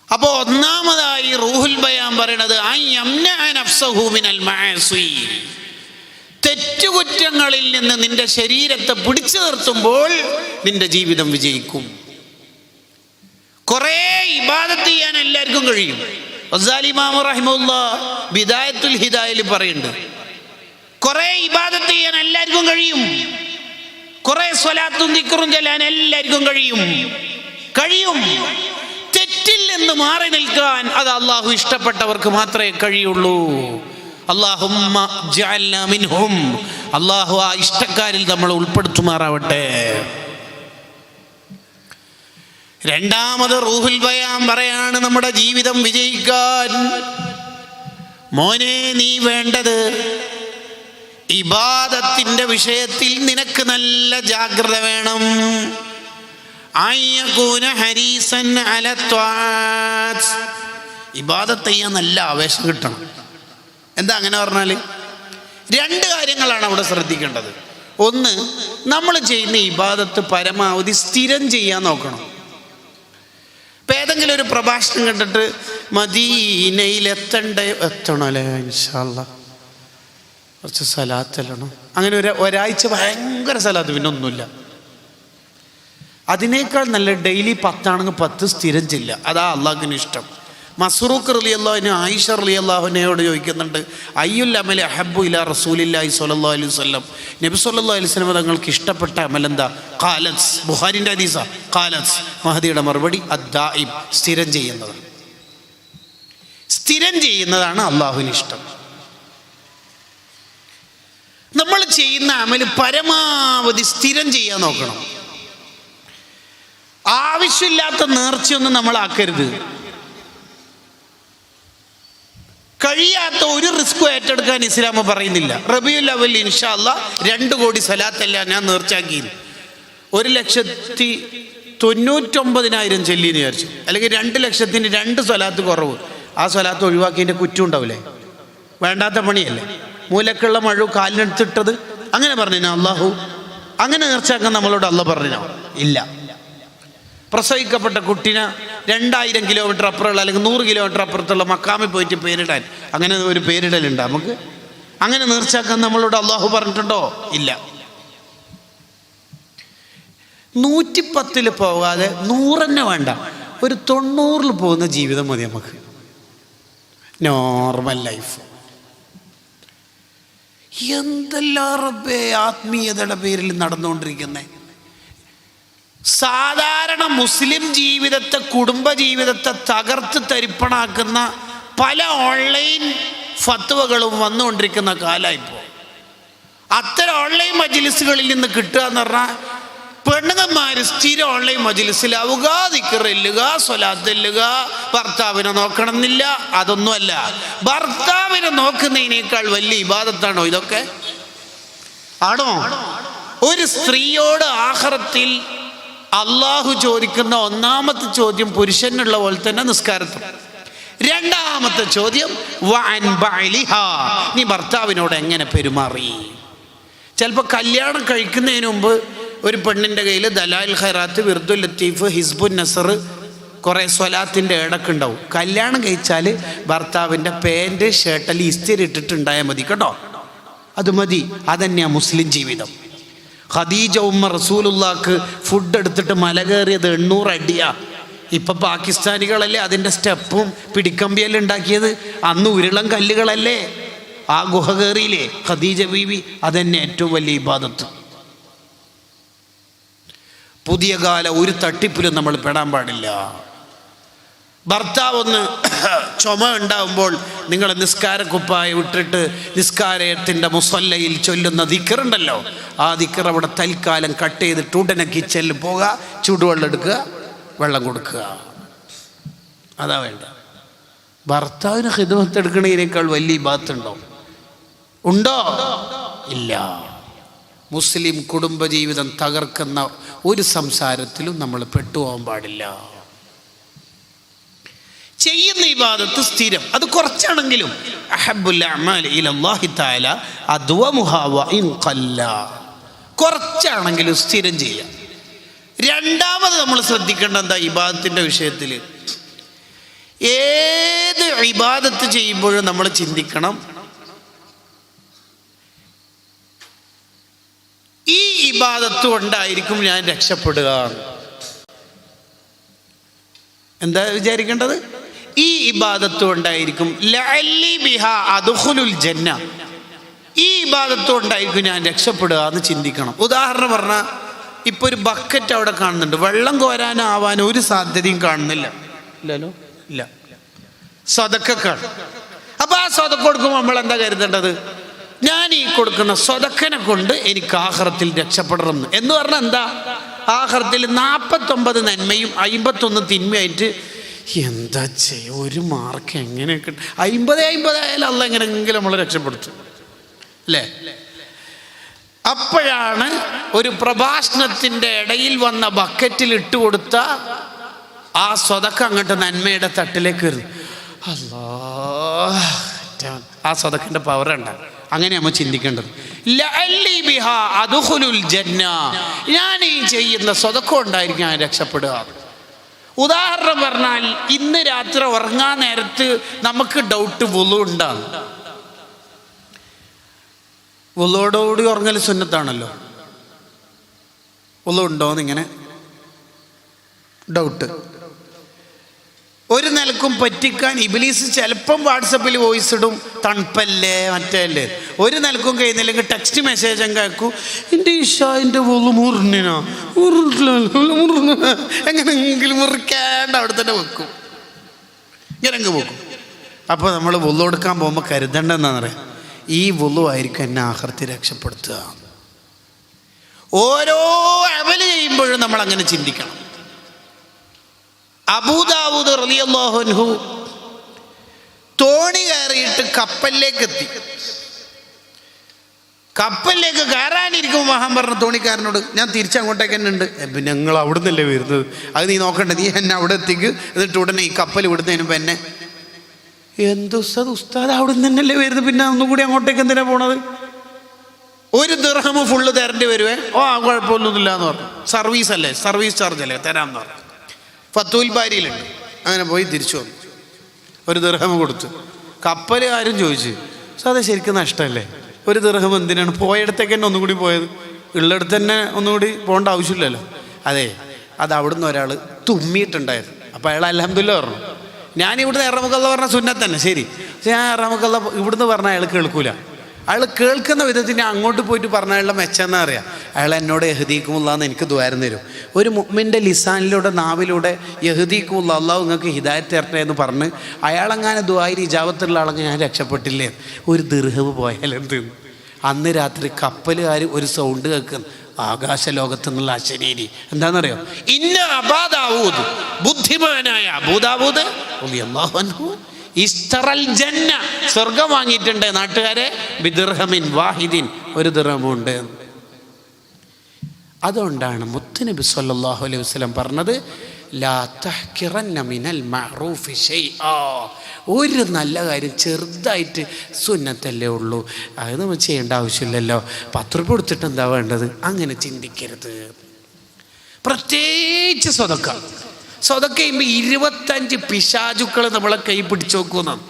അപ്പോൾ ഒന്നാമതായി റൂഹുൽ ബയാൻ പറയണത് തെറ്റുകുറ്റങ്ങളിൽ നിന്ന് നിന്റെ ശരീരത്തെ പിടിച്ചു നിർത്തുമ്പോൾ നിന്റെ ജീവിതം വിജയിക്കും. കുറേ ഇബാദത്ത് ചെയ്യാൻ എല്ലാവർക്കും കഴിയും. ഗസാലി ഇമാം റഹിമഹുല്ലാഹ് ബിദായത്തുൽ ഹിദായയിൽ പറയുന്നുണ്ട്, കുറേ ഇബാദത്ത് ചെയ്യാൻ എല്ലാവർക്കും കഴിയും, കുറേ സ്വലാത്തും ദിക്റും ചൊല്ലാൻ എല്ലാവർക്കും കഴിയും. തെറ്റിൽ നിന്ന് മാറി നിൽക്കാൻ അത് അള്ളാഹു ഇഷ്ടപ്പെട്ടവർക്ക് മാത്രമേ കഴിയുള്ളൂ. അല്ലാഹുമ്മ ജഅൽനാ മിൻഹും, അള്ളാഹു ആ ഇഷ്ടക്കാരിൽ നമ്മൾ ഉൾപ്പെടുത്തുമാറാവട്ടെ. രണ്ടാമത് റൂഹുൽ ബയാൻ പറയാണ്, നമ്മുടെ ജീവിതം വിജയിക്കാൻ മോനെ നീ വേണ്ടത് ഇബാദത്തിന്റെ വിഷയത്തിൽ നിനക്ക് നല്ല ജാഗ്രത വേണം. ഇബാദത്ത് ചെയ്യാൻ നല്ല ആവേശം കിട്ടണം. എന്താ അങ്ങനെ പറഞ്ഞാൽ? 2 കാര്യങ്ങളാണ് അവിടെ ശ്രദ്ധിക്കേണ്ടത്. ഒന്ന്, നമ്മൾ ചെയ്യുന്ന ഇബാദത്ത് പരമാവധി സ്ഥിരം ചെയ്യാൻ നോക്കണം. ഇപ്പം ഏതെങ്കിലും ഒരു പ്രഭാഷണം കണ്ടിട്ട് മദീനയിൽ എത്തണല്ലേ ഇൻഷാ അല്ലാ കുറച്ച് സലാത്തല്ലണം, അങ്ങനെ ഒരാഴ്ച ഭയങ്കര സലാത്ത്, പിന്നെ ഒന്നുമില്ല. അതിനേക്കാൾ നല്ല ഡെയിലി 10 ആണെങ്കിൽ 10 സ്ഥിരം ചെല്ലുക. അതാ അള്ളാഹുവിന് ഇഷ്ടം. മസ്റൂഖ് റളിയല്ലാഹു ആയിഷ റളിയല്ലാഹുവിനോട് ചോദിക്കുന്നുണ്ട്, അയ്യുൽ അമലി അഹബ്ബു ഇലാ റസൂലില്ലാഹി സ്വല്ലല്ലാഹു അലൈഹി വസല്ലം, നബി സ്വല്ലല്ലാഹു അലൈഹി വസല്ലം തങ്ങൾക്ക് ഇഷ്ടപ്പെട്ട അമൽ എന്താ? ഖാലത്ത്, ബുഖാരിൻ്റെ ഹദീസാ. ഖാലത്ത്, മഹദിയുടെ മറുപടി അദ്ദായിം, സ്ഥിരം ചെയ്യുന്നതാണ്. സ്ഥിരം ചെയ്യുന്നതാണ് അള്ളാഹുവിന് ഇഷ്ടം. നമ്മൾ ചെയ്യുന്ന അമൽ പരമാവധി സ്ഥിരം ചെയ്യാൻ നോക്കണം. ആവശ്യമില്ലാത്ത നേർച്ചയൊന്നും നമ്മൾ ആക്കരുത്. കഴിയാത്ത ഒരു റിസ്ക് ഏറ്റെടുക്കാൻ ഇസ്ലാം പറയുന്നില്ല. റബീഉൽ അവ്വൽ ഇൻഷാ അല്ലാ 2 കോടി സലാത്തല്ല ഞാൻ നേർച്ചാക്കി, 1,99,000 ചെല്ലിന്ന് വിചാരിച്ചു, അല്ലെങ്കിൽ 2 ലക്ഷത്തിന് 2 സ്വലാത്ത് കുറവ്, ആ സ്വലാത്ത് ഒഴിവാക്കിയതിൻ്റെ കുറ്റം ഉണ്ടാവില്ലേ? വേണ്ടാത്ത പണിയല്ലേ? മൂലക്കുള്ള മഴ കാലിനെടുത്തിട്ടത് അങ്ങനെ പറഞ്ഞിനാ അള്ളാഹു? അങ്ങനെ നേർച്ചാക്കാൻ നമ്മളോട് അള്ളാഹ് പറഞ്ഞോ? ഇല്ല. പ്രസവിക്കപ്പെട്ട കുട്ടിനെ 2000 കിലോമീറ്റർ അപ്പുറമുള്ള അല്ലെങ്കിൽ 100 കിലോമീറ്റർ അപ്പുറത്തുള്ള മക്കാമിൽ പോയിട്ട് പേരിടാൻ, അങ്ങനെ ഒരു പേരിടലുണ്ട് നമുക്ക്? അങ്ങനെ നേർച്ചാക്കാൻ നമ്മളോട് അള്ളാഹു പറഞ്ഞിട്ടുണ്ടോ? ഇല്ല. 110 പോകാതെ 100 തന്നെ വേണ്ട, ഒരു 90 പോകുന്ന ജീവിതം മതി നമുക്ക്, നോർമൽ ലൈഫ്. എന്തെല്ലാം റബ്ബേ ആത്മീയതയുടെ പേരിൽ നടന്നുകൊണ്ടിരിക്കുന്നേ. സാധാരണ മുസ്ലിം ജീവിതത്തെ, കുടുംബ ജീവിതത്തെ തകർത്ത് തരിപ്പണാക്കുന്ന പല ഓൺലൈൻ ഫത്വകളും വന്നുകൊണ്ടിരിക്കുന്ന കാലമായിപ്പോൾ. അത്തരം ഓൺലൈൻ മജ്ലിസുകളിൽ നിന്ന് കിട്ടുക എന്ന് പറഞ്ഞാൽ പെണ്ണുങ്ങന്മാര് സ്ഥിരം ഓൺലൈൻ മജ്‌ലിസിലാവുക, ദിക്ർ ചെല്ലുക, സ്വലാത്ത് ചെല്ലുക, ഭർത്താവിനെ നോക്കണം എന്നില്ല. അതൊന്നുമല്ല. ഭർത്താവിനെ നോക്കുന്നതിനേക്കാൾ വലിയ ഇബാദത്താണോ ഇതൊക്കെ? ആണോ? ഒരു സ്ത്രീയോട് ആഖിറത്തിൽ അള്ളാഹു ചോദിക്കുന്ന ഒന്നാമത്തെ ചോദ്യം പുരുഷനുള്ള പോലെ തന്നെ നിസ്കാരത്തിൽ. രണ്ടാമത്തെ ചോദ്യം വഅൻ ബഅലിഹാ, നീ ഭർത്താവിനോട് എങ്ങനെ പെരുമാറി. ചിലപ്പോൾ കല്യാണം കഴിക്കുന്നതിന് മുമ്പ് ഒരു പെണ്ണിൻ്റെ കയ്യിൽ ദലാൽ ഖൈറാത്ത്, വിർദുൽ ലത്തീഫ്, ഹിസ്ബുൻ നസർ, കുറേ സ്വലാത്തിൻ്റെ ഇടക്കുണ്ടാവും. കല്യാണം കഴിച്ചാൽ ഭർത്താവിൻ്റെ പാൻറ് ഷർട്ടിൽ ഇസ്തിരി ഇട്ടിട്ടുണ്ടായാൽ മതി കേട്ടോ. അത് മതി. അതന്നെയാണ് മുസ്ലിം ജീവിതം. ഖദീജ ഉമ്മ റസൂലുള്ളാക്ക് ഫുഡ് എടുത്തിട്ട് മല കയറിയത് 800 അടിയാ. ഇപ്പം പാകിസ്ഥാനികളല്ലേ അതിൻ്റെ സ്റ്റെപ്പും പിടിക്കമ്പിയെല്ലാം ഉണ്ടാക്കിയത്. അന്ന് ഉരുളം കല്ലുകളല്ലേ. ആ ഗുഹ കയറിയില്ലേ ഖദീജ ബീവി. അതന്നെ ഏറ്റവും വലിയ ഇബാദത്ത്. പുതിയ കാല ഒരു തട്ടിപ്പിലും നമ്മൾ പെടാൻ പാടില്ല. ഭർത്താവ് ഒന്ന് ചുമ ഉണ്ടാവുമ്പോൾ നിങ്ങൾ നിസ്കാരക്കുപ്പായ വിട്ടിട്ട് നിസ്കാരത്തിൻ്റെ മുസല്ലയിൽ ചൊല്ലുന്ന ദിക്റുണ്ടല്ലോ, ആ ദിക്ർ അവിടെ തൽക്കാലം കട്ട് ചെയ്തിട്ട് ഉടനെ കിച്ചണിൽ പോകുക, ചൂടുവെള്ളം എടുക്കുക, വെള്ളം കൊടുക്കുക. അതാ വേണ്ട. ഭർത്താവിന് ഖിദ്മത്ത് എടുക്കണതിനേക്കാൾ വലിയ ഇബാദത്തുണ്ടോ? ഉണ്ടോ? ഇല്ല. മുസ്ലിം കുടുംബജീവിതം തകർക്കുന്ന ഒരു സംസാരത്തിലും നമ്മൾ പെട്ടുപോകാൻ പാടില്ല. ചെയ്യുന്ന ഇബാദത്ത് സ്ഥിരം, അത് കുറച്ചാണെങ്കിലും അഹബ്ബുൽ അഅ്മാലി ഇലല്ലാഹി തആല അദ്വമുഹാ വഇൻ ഖല്ല, കുറച്ചാണെങ്കിലും സ്ഥിരം ചെയ്യാം. രണ്ടാമത് നമ്മൾ ശ്രദ്ധിക്കേണ്ട എന്താ ഇബാദത്തിൻ്റെ വിഷയത്തിൽ? ഏത് ഇബാദത്ത് ചെയ്യുമ്പോഴും നമ്മൾ ചിന്തിക്കണം, ഈ ഇബാദത്ത് കൊണ്ടായിരിക്കും ഞാൻ രക്ഷപ്പെടുക. എന്താ വിചാരിക്കേണ്ടത്? ഈ ഇബാദത്ത് കൊണ്ടായിരിക്കും ലഅല്ലി ബിഹാ അദ്ഖുലുൽ ജന്ന, ഈ ഇബാദത്ത് കൊണ്ടായിരിക്കും ഞാൻ രക്ഷപ്പെടുക എന്ന് ചിന്തിക്കണം. ഉദാഹരണം പറഞ്ഞാൽ ഇപ്പോൾ ഒരു ബക്കറ്റ് അവിടെ കാണുന്നുണ്ട്, വെള്ളം കോരാനാവാൻ ഒരു സാധ്യതയും കാണുന്നില്ല. ഇല്ലല്ലോ, ഇല്ല. സ്വതക്കാണ്. അപ്പോൾ ആ സ്വതക്ക കൊടുക്കുമ്പോൾ നമ്മൾ എന്താ കരുതേണ്ടത്? ഞാൻ ഈ കൊടുക്കുന്ന സ്വതക്കനെ കൊണ്ട് എനിക്ക് ആഖിറത്തിൽ രക്ഷപ്പെടണം എന്ന് പറഞ്ഞാൽ എന്താ? ആഖിറത്തിൽ 49 നന്മയും 51 തിന്മയായിട്ട് എന്താ ചെയ്യുക? ഒരു മാർക്ക് എങ്ങനെ കിട്ടും? 50 ആയാലും അല്ല എങ്ങനെയെങ്കിലും നമ്മൾ രക്ഷപ്പെടുത്തും അല്ലേ? അപ്പോഴാണ് ഒരു പ്രഭാഷണത്തിൻ്റെ ഇടയിൽ വന്ന ബക്കറ്റിൽ ഇട്ടുകൊടുത്ത ആ സ്വതക്ക അങ്ങോട്ട് നന്മയുടെ തട്ടിലേക്ക് വരും. അല്ലാ, ആ സ്വതക്കിൻ്റെ പവർ ഉണ്ടാകും. അങ്ങനെ നമ്മൾ ചിന്തിക്കേണ്ടത്. ലഅല്ലി ബിഹാ അദ്ഖുലുൽ ജന്ന, ഞാൻ ഈ ചെയ്യുന്ന സ്വതക്ക കൊണ്ടായിരിക്കും ഞാൻ രക്ഷപ്പെടുക. ഉദാഹരണം പറഞ്ഞാൽ ഇന്ന് രാത്രി ഉറങ്ങാൻ നേരത്ത് നമുക്ക് ഡൗട്ട് വുളു ഉണ്ടാകും. വുളുവോടുകൂടി ഉറങ്ങൽ സുന്നത്താണല്ലോ. വുളു ഉണ്ടോയെന്ന് ഇങ്ങനെ ഡൗട്ട്. ഒരു നിലക്കും പറ്റിക്കാൻ ഇബ്ലീസ് ചിലപ്പം വാട്സപ്പിൽ വോയിസ് ഇടും, തണുപ്പല്ലേ മറ്റേ. ഒരു നിലക്കും കഴിയുന്നില്ലെങ്കിൽ ടെക്സ്റ്റ് മെസ്സേജ് അങ്ങ് കേൾക്കും, എൻ്റെ ഇഷാൻ്റെ വുളു മുറിഞ്ഞോ എങ്ങനെയെങ്കിലും മുറിക്കാണ്ട് അവിടെ തന്നെ വെക്കും, ഇങ്ങനെ അങ്ങ് വെക്കും. അപ്പോൾ നമ്മൾ വുളു എടുക്കാൻ പോകുമ്പോൾ കരുതണ്ടെന്നാണെന്നറിയാം, ഈ വുളു ആയിരിക്കും എന്നെ ആഖിറത്തിൽ രക്ഷപ്പെടുത്തുക. ഓരോ അമല് ചെയ്യുമ്പോഴും നമ്മൾ അങ്ങനെ ചിന്തിക്കണം. അബൂദാവൂദ് റളിയല്ലാഹു അൻഹു തോണി കയറിയിട്ട് കപ്പലിലേക്ക് എത്തി. കപ്പലിലേക്ക് കയറാനിരിക്കും മഹാൻ പറഞ്ഞ തോണിക്കാരനോട്, ഞാൻ തിരിച്ചങ്ങോട്ടേക്ക് തന്നെ ഉണ്ട്. പിന്നെ ഞങ്ങൾ അവിടെ നിന്നല്ലേ വരുന്നത്, അത് നീ നോക്കണ്ട, നീ എന്നെ അവിടെ എത്തിക്ക്, എന്നിട്ട് ഉടനെ ഈ കപ്പൽ വിടുന്നതിന് മുമ്പ് എന്നെ. ഉസ്താദ് അവിടെ നിന്ന് തന്നെയല്ലേ വരുന്നത്, പിന്നെ ഒന്നുകൂടി അങ്ങോട്ടേക്ക് എന്തിനാ പോണത്? 1 ദിർഹം ഫുള്ള് തരേണ്ടി വരുവേ. കുഴപ്പമൊന്നുമില്ല എന്ന് പറഞ്ഞു. സർവീസ് അല്ലേ, സർവീസ് ചാർജ് അല്ലേ, തരാമെന്ന് പറഞ്ഞു. ഫത്തുൽ ബാരിയിലുണ്ട്. അങ്ങനെ പോയി തിരിച്ചു വന്നു, 1 ദിർഹം കൊടുത്തു. കപ്പലുകാരും ചോദിച്ചു, അത് ശരിക്കും നഷ്ടമല്ലേ? 1 ദിർഹം എന്തിനാണ്? പോയടത്തേക്ക് തന്നെ ഒന്നുകൂടി പോയത്, ഉള്ളിടത്ത് തന്നെ ഒന്നുകൂടി പോകേണ്ട ആവശ്യമില്ലല്ലോ. അതെ, അത് അവിടുന്ന് ഒരാൾ തുമ്മിയിട്ടുണ്ടായിരുന്നു. അപ്പോൾ അയാൾ അൽഹംദുലില്ലാ പറഞ്ഞു. ഞാൻ ഇവിടുന്ന് ഇറമുക്കല്ല പറഞ്ഞ സുന്നത്ത് തന്നെ ശരി, പക്ഷെ ഞാൻ ഇറമുക്കല്ല ഇവിടുന്ന് പറഞ്ഞാൽ അയാൾ കേൾക്കൂല. അയാൾ കേൾക്കുന്ന വിധത്തിന് അങ്ങോട്ട് പോയിട്ട് പറഞ്ഞാലുള്ള മെച്ചെന്നാ അറിയാം. അയാൾ എന്നോട് യഹ്ദീക്കുമുല്ലാന്ന് എനിക്ക് ദ്വാരം തരും. ഒരു മുഅ്മിൻ്റെ ലിസാനിലൂടെ, നാവിലൂടെ യഹ്ദീക്കുമുല്ലാ, അല്ലാഹു നിങ്ങൾക്ക് ഹിദായത്ത് തരട്ടെ എന്ന് പറഞ്ഞ് അയാളങ്ങനെ ദുആയിൽ ഇജാബത്തുള്ള ആളെങ്കിൽ ഞാൻ രക്ഷപ്പെട്ടില്ലേ. 1 ദിർഹം പോയാൽ എന്ത്? അന്ന് രാത്രി കപ്പലുകാർ ഒരു സൗണ്ട് കേൾക്കുന്നു, ആകാശലോകത്ത് നിന്നുള്ള അശരീരി. എന്താണെന്നറിയോ? ഇന്ന അബാ ദാവൂദ്, ബുദ്ധിമാനായ അബൂദാവൂദ് റളിയല്ലാഹു അൻഹു ഇസ്തറൽ ജന്ന, സ്വർഗം വാങ്ങിയിട്ടുണ്ട് നാട്ടുകാരെ, ബിദിർഹമിൻ വാഹിദിൻ, ഒരു ദിർഹമുണ്ട്. അതുകൊണ്ടാണ് മുത്തുനബി സല്ലല്ലാഹു അലൈഹി വസല്ലം പറഞ്ഞത്, ലാ തഹ്കിറന്ന മിനൽ മഅറൂഫി ശൈആ, ഒരു നല്ല കാര്യം ചെറുതായിട്ട് സുന്നത്തല്ലേ ഉള്ളൂ, അത് നമ്മൾ ചെയ്യേണ്ട ആവശ്യമില്ലല്ലോ, 10 രൂപ കൊടുത്തിട്ട് എന്താ വേണ്ടത്, അങ്ങനെ ചിന്തിക്കരുത്. പ്രത്യേകിച്ച് സ്വതക്ക ചെയ്യുമ്പോൾ 25 പിശാചുക്കൾ നമ്മളെ കൈ പിടിച്ചു നോക്കുന്നതാണ്.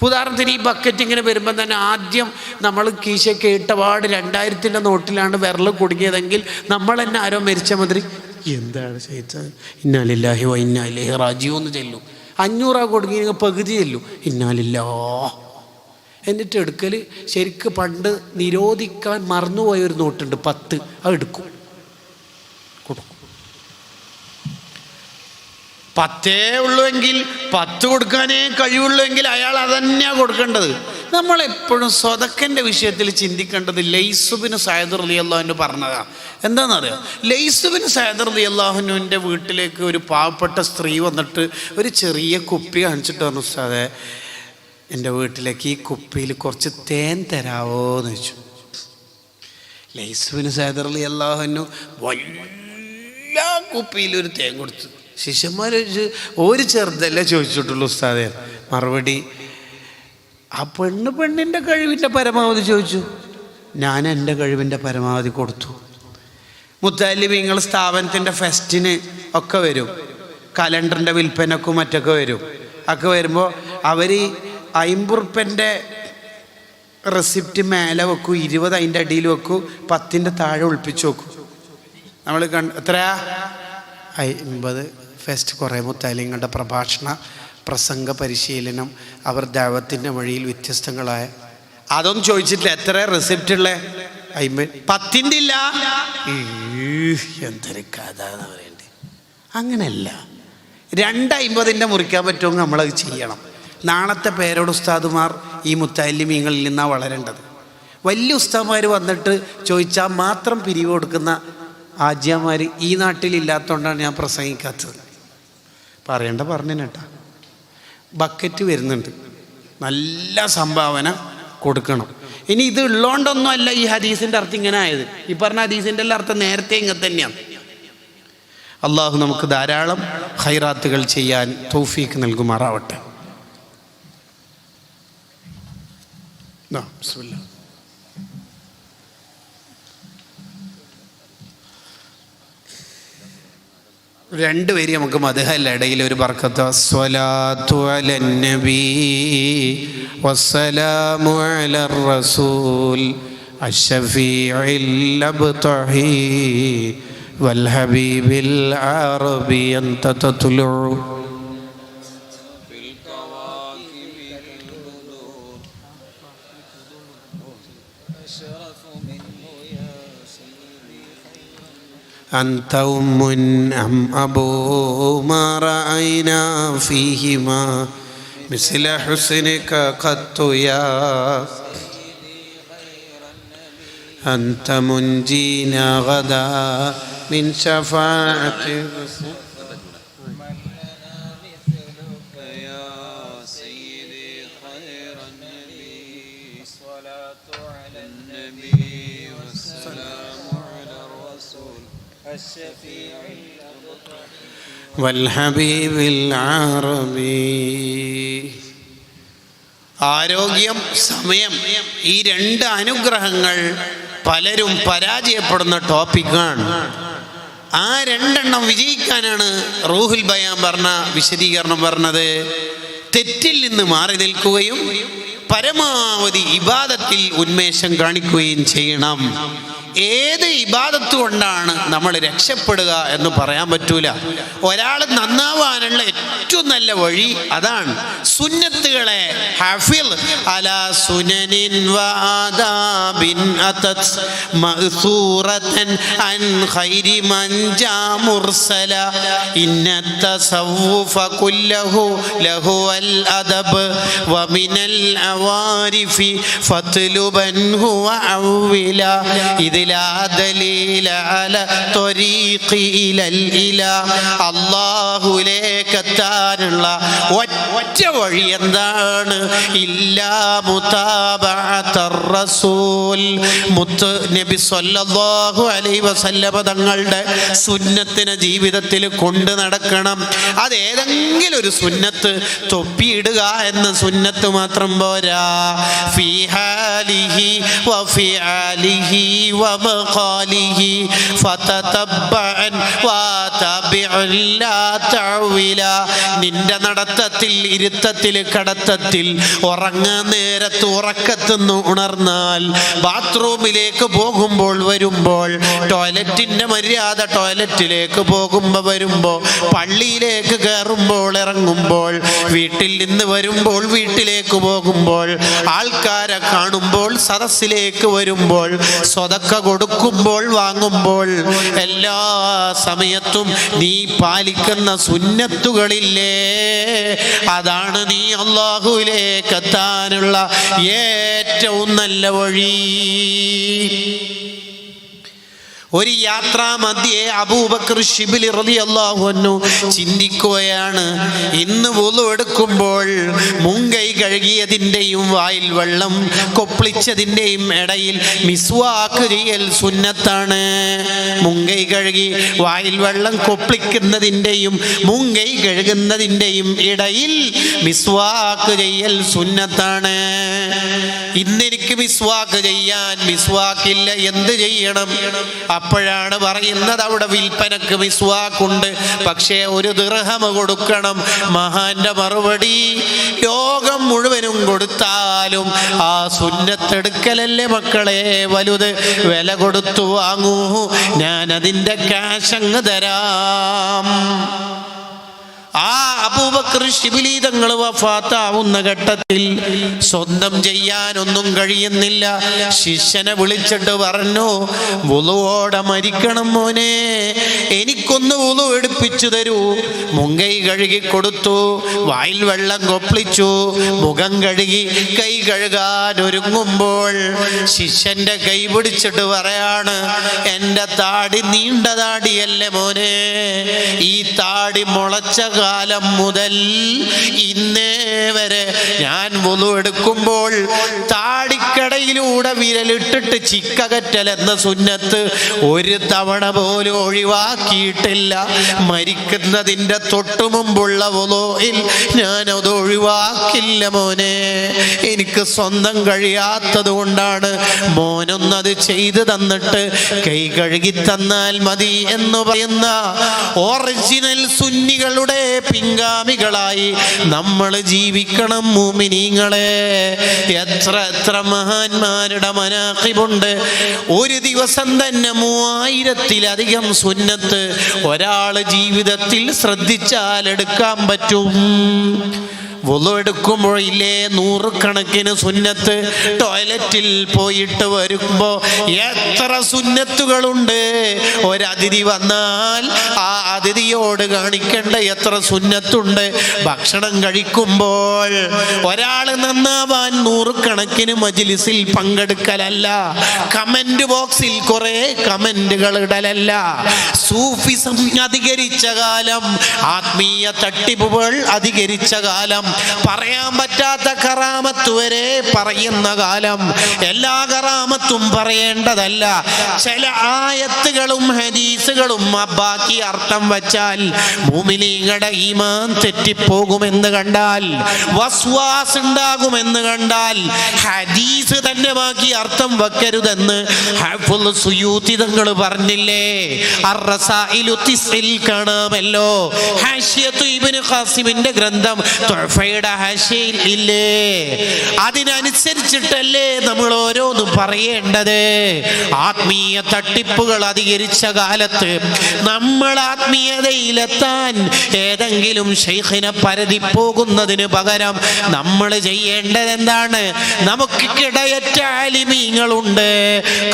ഉദാഹരണത്തിന് ഈ ബക്കറ്റ് ഇങ്ങനെ വരുമ്പോൾ തന്നെ ആദ്യം നമ്മൾ കീശ കേട്ടപാട് 2000-ൻ്റെ നോട്ടിലാണ് വിരൽ കുടുങ്ങിയതെങ്കിൽ നമ്മൾ തന്നെ ആരോ മരിച്ച മാതിരി, എന്താണ് ചെയ്തത്, ഇന്നാ ലില്ലാഹി വ ഇന്നാ ഇലൈഹി റാജിഊൻ എന്ന് ചെല്ലും. 500 കൊടുങ്ങി പകുതി ചെല്ലും, ഇന്നാ ലില്ലാഹ്. എന്നിട്ട് എടുക്കൽ ശരിക്ക് പണ്ട് നിരോധിക്കാൻ മറന്നുപോയൊരു നോട്ടുണ്ട് 10, അത് എടുക്കും, കൊടുക്കും. 10 ഉള്ളുവെങ്കിൽ 10 കൊടുക്കാനേ കഴിവുള്ളൂവെങ്കിൽ അയാൾ അതന്നെയാണ് കൊടുക്കേണ്ടത്. നമ്മളെപ്പോഴും സ്വതക്കൻ്റെ വിഷയത്തിൽ ചിന്തിക്കേണ്ടത് ലൈസ് ബിൻ സഅദ് റളിയല്ലാഹു അൻഹു പറഞ്ഞതാണ്. എന്താണെന്നറിയാം? ലൈസ് ബിൻ സഅദ് റളിയല്ലാഹു അൻഹുവിൻ്റെ വീട്ടിലേക്ക് ഒരു പാവപ്പെട്ട സ്ത്രീ വന്നിട്ട് ഒരു ചെറിയ കുപ്പി കാണിച്ചിട്ട് പറഞ്ഞു, ഉസ്താദേ എൻ്റെ വീട്ടിലേക്ക് ഈ കുപ്പിയിൽ കുറച്ച് തേൻ തരാവോ എന്ന് ചോദിച്ചു. ലൈസ് ബിൻ സഅദ് റളിയല്ലാഹു അൻഹു വലിയ കുപ്പിയിലൊരു തേൻ കൊടുത്തു. ശിഷ്യന്മാർ ഒരു ചെറുതല്ലേ ചോദിച്ചിട്ടുള്ളൂ ഉസ്താദേ. മറുപടി, ആ പെണ്ണിൻ്റെ കഴിവിൻ്റെ പരമാവധി ചോദിച്ചു, ഞാൻ എൻ്റെ കഴിവിൻ്റെ പരമാവധി കൊടുത്തു. മുത്തല്ലിമീങ്ങൾ സ്ഥാപനത്തിൻ്റെ ഫെസ്റ്റിന് ഒക്കെ വരും, കലണ്ടറിൻ്റെ വിൽപ്പനക്കും മറ്റൊക്കെ വരും. ഒക്കെ വരുമ്പോൾ അവർ 50 ഉറുപ്പ്യൻ്റെ റെസിപ്റ്റ് മേലെ വെക്കും, 20 അതിൻ്റെ അടിയിൽ വെക്കും, 10ൻ്റെ താഴെ ഒളിപ്പിച്ച് വെക്കും. നമ്മൾ എത്രയാ 50 ഫെസ്റ്റ്. കുറേ മുത്തല്ലിങ്ങളുടെ പ്രസംഗ പരിശീലനം, അവർ ദഅവത്തിൻ്റെ വഴിയിൽ വ്യത്യസ്തങ്ങളായ, അതൊന്നും ചോദിച്ചിട്ടില്ല. എത്ര റെസിപ്റ്റ് ഉള്ള 50, 10ൻ്റെ ഇല്ല, എന്തൊരു കഥ എന്ന് പറയണ്ടേ. അങ്ങനെയല്ല, 250ൻ്റെ മുറിക്കാൻ പറ്റുമെങ്കിൽ നമ്മളത് ചെയ്യണം. നാളത്തെ പേരോട് ഉസ്താദുമാർ ഈ മുത്തല്ലിമീങ്ങളിൽ നിന്നാണ് വളരേണ്ടത്. വലിയ ഉസ്താദുമാർ വന്നിട്ട് ചോദിച്ചാൽ മാത്രം പിരിവ് കൊടുക്കുന്ന ആജ്യമാർ ഈ നാട്ടിലില്ലാത്തതുകൊണ്ടാണ് ഞാൻ പ്രസംഗിക്കാത്തത്. പറയണ്ട പറഞ്ഞേട്ടാ. ബക്കറ്റ് വരുന്നുണ്ട്, നല്ല സംഭാവന കൊടുക്കണം. ഇനി ഇത് ഉള്ളതുകൊണ്ടൊന്നും അല്ല ഈ ഹദീസിൻ്റെ അർത്ഥം ഇങ്ങനെ ആയത്. ഈ പറഞ്ഞ ഹദീസിൻ്റെ എല്ലാം അർത്ഥം നേരത്തെ ഇങ്ങനെ തന്നെയാണ്. അള്ളാഹു നമുക്ക് ധാരാളം ഖൈറാത്തുകൾ ചെയ്യാൻ തൗഫീക്ക് നൽകുമാറാവട്ടെ. ബിസ്മില്ലാ. രണ്ടുപേരും നമുക്ക് മദ്ഹല്ല ഇടയിൽ ഒരു ബർക്കത്ത്. സ്വലാത്തു അലൻ നബി വസ്സലാമു അലർ റസൂൽ അഷ്ശഫീഇൽ അബ്തഹി വൽ ഹബീബിൽ അറബി അൻത തത്ലു أنت أم أم أبو ما رأينا فيهما مثل حسنك قط يا أنت منجينا غدا من شفاعة വൽഹബീബിൽ അറബി. ആരോഗ്യം, സമയം, ഈ 2 അനുഗ്രഹങ്ങൾ പലരും പരാജയപ്പെടുന്ന ടോപ്പിക്കാണ്. ആ 2 വിജയിക്കാനാണ് റൂഹുൽ ബയാൻ പറഞ്ഞ വിശദീകരണം പറഞ്ഞത്. തെറ്റിൽ നിന്ന് മാറി നിൽക്കുകയും പരമാവധി ഇബാദത്തിൽ ഉന്മേഷം കാണിക്കുകയും ചെയ്യണം. ഏത് ഇബാദത്ത് കൊണ്ടാണ് നമ്മൾ രക്ഷപ്പെടുക എന്ന് പറയാൻ പറ്റൂല. ഒരാൾ നന്നാവാനുള്ള ഏറ്റവും നല്ല വഴി അതാണ്. സുന്നത്തുകളെ ഹഫിൽ അലാ സുനനിൻ വആദാബിൻ അതത് മഅ്സൂറതൻ അൻ ഖൈരി മൻ ജാ മുർസല ഇന്ന തസവ്വുഫ കുല്ലഹു ലഹു അൽ അദബ് വമിനൽ അവാരിഫി ഫത്ലുബൻ ഹുവ അവ്വില. ഇത് ഇതിലാ ദലീല അല ത്വരീഖി ഇലൽ ഇലാഹ്. അല്ലാഹുവിലേക്കെത്താനുള്ള ഒറ്റ വഴി എന്താണ്? ഇല്ലാ മുതാബഅത്തർ റസൂൽ. മുത്ത് നബി സല്ലല്ലാഹു അലൈഹി വസല്ലമ തങ്ങളുടെ സുന്നത്തിനെ ജീവിതത്തിൽ കൊണ്ട് നടക്കണം. അതേതെങ്കിലും ഒരു സുന്നത്ത്, തൊപ്പിയിടുക എന്ന സുന്നത്ത് മാത്രം പോരാ. ഫീ ഹാലിഹി വഫിഅലിഹി വമഖാലിഹി ഫതതബ്ബഅൻ വതബിഉൻ ലാ തഅവില. നിന്റെ നടത്തത്തിൽ, ഇരുത്തത്തിൽ, കടത്തത്തിൽ, ഉറങ്ങാൻ നേരത്ത് ഉറക്കത്തുനിന്ന് ഉണർന്നാൽ, ബാത്റൂമിലേക്ക് പോകുമ്പോൾ വരുമ്പോൾ, ടോയ്ലറ്റിന്റെ മര്യാദ ടോയ്ലറ്റിലേക്ക് പോകുമ്പോൾ വരുമ്പോൾ, പള്ളിയിലേക്ക് കയറുമ്പോൾ ഇറങ്ങുമ്പോൾ, വീട്ടിൽ നിന്ന് വരുമ്പോൾ വീട്ടിലേക്ക് പോകുമ്പോൾ, ആൾക്കാരെ കാണുമ്പോൾ, സദസ്സിലേക്ക് വരുമ്പോൾ, സ്വതക്ക കൊടുക്കുമ്പോൾ വാങ്ങുമ്പോൾ, എല്ലാ സമയത്തും നീ പാലിക്കുന്ന സുന്നത്തുകളില്ലേ, അതാണ് നീ അല്ലാഹുവിലേക്ക് എത്താനുള്ള ഏറ്റവും നല്ല വഴി. ഒരു യാത്രാ മധ്യേ അബൂബക്കർ ശിബിലി റളിയല്ലാഹു അൻഹു ചിന്തിക്കുകയാണ്, ഇന്ന് വുളു എടുക്കുമ്പോൾ മുങ്കൈ കഴുകിയതിൻ്റെയും വായിൽ വെള്ളം കൊപ്പിളിച്ചതിൻ്റെയും ഇടയിൽ മിസ്വാക്ക് ചെയ്യൽ സുന്നത്താണ്. മുങ്കൈ കഴുകി വായിൽ വെള്ളം കൊപ്പിളിക്കുന്നതിൻ്റെയും മുങ്കൈ കഴുകുന്നതിൻ്റെയും ഇടയിൽ മിസ്വാക്ക് ചെയ്യൽ സുന്നത്താണ്. ഇന്നെനിക്ക് മിസ്വാക്ക് ചെയ്യാൻ മിസ്വാക്കില്ല, എന്ത് ചെയ്യണം? അപ്പോഴാണ് പറയുന്നത്, അവിടെ വിൽപ്പനക്ക് മിസ്വാക്കുണ്ട്, പക്ഷേ 1 ദിർഹം കൊടുക്കണം. മഹാന്റെ മറുപടി, ലോകം മുഴുവനും കൊടുത്താലും ആ സുന്നത്തെടുക്കലല്ലേ മക്കളെ വലുത്. വില കൊടുത്തു വാങ്ങൂ, ഞാൻ അതിൻ്റെ ക്യാഷ് അങ്ങ് തരാം. ആ അബൂബക്കർ ശിബിലി തങ്ങൾ വഫാത്താവുന്ന ഘട്ടത്തിൽ സ്വന്തം ചെയ്യാനൊന്നും കഴിയുന്നില്ല. ശിഷ്യനെ വിളിച്ചിട്ട് പറഞ്ഞു, വുളുവോടെ മരിക്കണം മോനെ, എനിക്കൊന്ന് വുളു എടുപ്പിച്ചു തരൂ. മുങ്കൈ കഴുകി കൊടുത്തു, വായിൽ വെള്ളം കൊപ്പിളിച്ചു, മുഖം കഴുകി കൈ കഴുകാൻ ഒരുങ്ങുമ്പോൾ ശിഷ്യന്റെ കൈ പിടിച്ചിട്ട് പറയാണ്, എൻ്റെ താടി നീണ്ട താടിയല്ലേ മോനെ, ഈ താടി മുളച്ച കാലം മുതൽ ഇന്നേ വരെ ഞാൻ വുളു എടുക്കുമ്പോൾ താടിക്കടയിലൂടെ വിരലിട്ടിട്ട് ചിക്കകറ്റൽ എന്ന സുന്നത്ത് 1 തവണ പോലും ഒഴിവാക്കിയിട്ടില്ല. മരിക്കുന്നതിൻ്റെ തൊട്ടു മുമ്പുള്ള വുളുയിൽ ഞാനത് ഒഴിവാക്കില്ല മോനെ, എനിക്ക് സ്വന്തം കഴിയാത്തത് കൊണ്ടാണ്. മോനൊന്നത് ചെയ്തു തന്നിട്ട് കൈ കഴുകി തന്നാൽ മതി എന്ന് പറയുന്ന ഒറിജിനൽ സുന്നികളുടെ പിൻഗാമികളായി നമ്മൾ ജീവിക്കണം മുഅ്മിനീങ്ങളെ. എത്ര മഹാന്മാരുടെ മനാഖിബുണ്ട്. ഒരു ദിവസം തന്നെ 3000-ലധികം സുന്നത്ത് ഒരാൾ ജീവിതത്തിൽ ശ്രദ്ധിച്ചാൽ എടുക്കാൻ പറ്റും. വുളു എടുക്കുമ്പോഴില്ലേ 100 കണക്കിന് സുന്നത്ത്. ടോയ്ലറ്റിൽ പോയിട്ട് വരുമ്പോൾ എത്ര സുന്നത്തുകളുണ്ട്. ഒരതിഥി വന്നാൽ ആ അതിഥിയോട് കാണിക്കേണ്ട എത്ര സുന്നത്തുണ്ട്. ഭക്ഷണം കഴിക്കുമ്പോൾ ഒരാൾ നന്നാവാൻ 100 കണക്കിന് മജ്‌ലിസിൽ പങ്കെടുക്കലല്ല, കമന്റ് ബോക്സിൽ കുറെ കമന്റുകൾ ഇടലല്ല. സൂഫിസം അധികരിച്ച കാലം, ആത്മീയ തട്ടിപ്പുകൾ അധികരിച്ച കാലം, പറയാൻ പറ്റാത്ത കറാമത്ത് വരെ പറയുന്ന കാലം. എല്ലാ കറാമത്തും പറയേണ്ടതല്ല. ചില ആയത്തുകളും ഹദീസുകളും ബാക്കി അർത്ഥം വച്ചാൽ മുഅ്മിനീങ്ങളുടെ ഈമാൻ തെറ്റിപ്പോകുമെന്ന് കണ്ടാൽ, വസ്വാസ് ഉണ്ടാകുമെന്ന് കണ്ടാൽ ഹദീസ് തന്നെ ബാക്കി അർത്ഥം വെക്കരുതെന്ന് ഹാഫിള് സുയൂത്തി തങ്ങൾ പറഞ്ഞില്ലേ? അർ-റസായിലു തിസ്ഇൽ കാണാമല്ലോ. ഹാശിയത്തു ഇബ്നു ഖാസിമിന്റെ ഗ്രന്ഥം തുഹഫയുടെ ഹാശിയയിൽ ഇല്ലേ? അതിനനുസരിച്ചിട്ടല്ലേ നമ്മൾ ഓരോന്നും പറയേണ്ടത്. ആത്മീയ തട്ടിപ്പുകൾ അധികരിച്ച കാലത്ത് നമ്മൾ ആത്മീയതയിലെത്താൻ ഏതെങ്കിലും ശൈഖിനെ പരതി പോകുന്നതിന് പകരം നമ്മൾ ചെയ്യേണ്ടത് എന്താണ്? നമുക്ക് കിടയറ്റ ആലിമീങ്ങളുണ്ട്,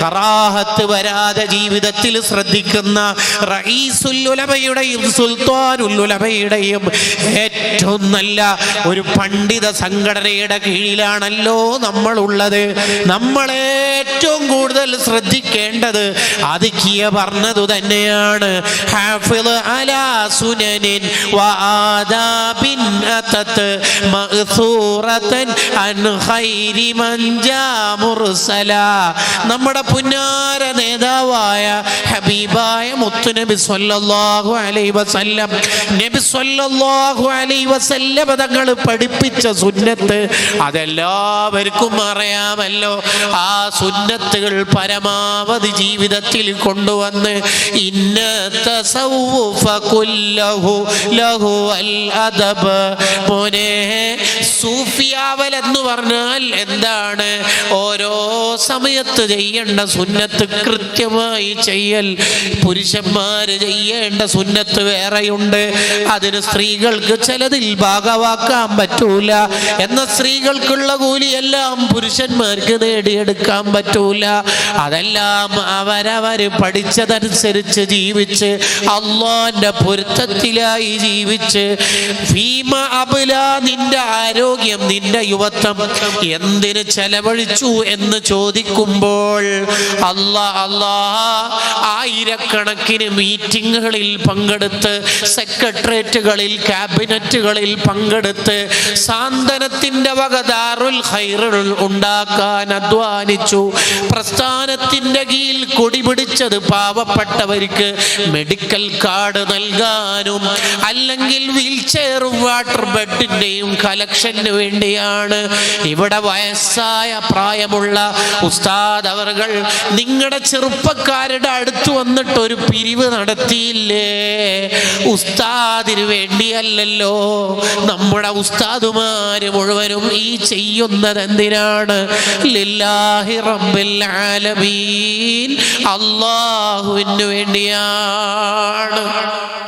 കറാഹത്ത് വരാതെ ജീവിതത്തിൽ ശ്രദ്ധിക്കുന്ന റഈസുൽ ഉലമയുടെയും സുൽത്താനുൽ ഉലമയുടെയും ഏറ്റവും നല്ല ഒരു പണ്ഡിത സംഘടനയുടെ കീഴിലാണല്ലോ നമ്മളുള്ളത്. നമ്മളെ ഏറ്റവും കൂടുതൽ ശ്രദ്ധിക്കേണ്ടത് അതിക്കിയ പറഞ്ഞതു തന്നെയാണ്. ഹാഫിള് അലാ സുനനിൻ വആദാബിൻ അതത് മഅ്സൂറതൻ അൻ ഖൈരി മൻ ജാ മുർസല. നമ്മുടെ പുന്നാര നേതാവായ ഹബീബായ മുത്തുനബി സ്വല്ലല്ലാഹു അലൈഹി വസല്ലം, നബി സ്വല്ലല്ലാഹു അലൈഹി വസല്ലം തങ്ങൾ പഠിപ്പിച്ച സുന്നത്ത് അതെല്ലാവർക്കും അറിയാമല്ലോ. ആ സുന്നത്തുകൾ പരമാവധി ജീവിതത്തിൽ കൊണ്ടുവന്ന് ഇന്ന തസവ്വുഫ കുല്ലഹു ലഹു അൽ അദബ്. മോനെ, സൂഫിയാവൽ എന്ന് പറഞ്ഞാൽ എന്താണ്? ഓരോ സമയത്ത് ചെയ്യേണ്ട സുന്നത്ത് കൃത്യമായി ചെയ്യൽ. പുരുഷന്മാര് ചെയ്യേണ്ട സുന്നത്ത് വേറെയുണ്ട്. അതിന് സ്ത്രീകൾക്ക് ചിലതിൽ ഭാഗവാക്കാൻ പറ്റൂല. എന്ന സ്ത്രീകൾക്കുള്ള കൂലിയെല്ലാം പുരുഷന്മാർക്ക് നേടിയെടുക്കാൻ പറ്റൂല. അതെല്ലാം അവരവര് പഠിച്ചതനുസരിച്ച് ജീവിച്ച് അല്ലാഹുവിന്റെ പൊരുത്തത്തിലായി ജീവിച്ച് ഫീമ അബ്ല, നിന്റെ ആരോഗ്യം, നിന്റെ യുവത്വം എന്തിന് ചെലവഴിച്ചു എന്ന് ചോദിക്കുമ്പോൾ ആയിരക്കണക്കിന് മീറ്റിങ്ങുകളിൽ പങ്കെടുത്ത്, സെക്രട്ടേറിയറ്റുകളിൽ, ക്യാബിനറ്റുകളിൽ പങ്കെടുത്ത് സാന്ത്വനത്തിന്റെ വക ദാറുൽ ഖൈറുൽ ഉണ്ടാക്കാൻ അധ്വാനിച്ചു. പ്രസ്ഥാനത്തിന്റെ കീഴിൽ കൊടി പിടിച്ചത് പാവപ്പെട്ടവർക്ക് മെഡിക്കൽ കാർഡ് നൽകാനും അല്ലെങ്കിൽ വീൽചെയറും വാട്ടർ ബെഡിന്റെയും കളക്ഷന് വേണ്ടിയാണ്. ഇവിടെ വയസ്സായ പ്രായമുള്ള ഉസ്താദ് അവർകൾ നിങ്ങളുടെ ചെറുപ്പക്കാരുടെ അടുത്ത് വന്നിട്ട് ഒരു പിരിവ് നടത്തിയില്ലേ? ഉസ്താദിന് വേണ്ടിയല്ലല്ലോ. നമ്മുടെ ഉസ്താദുമാര് മുഴുവനും ഈ ചെയ്യുന്നത് എന്തിനാണ്? ലില്ലാഹി റബ്ബിൽ ആലമീൻ, അല്ലാഹുവിന് വേണ്ടിയാണ്.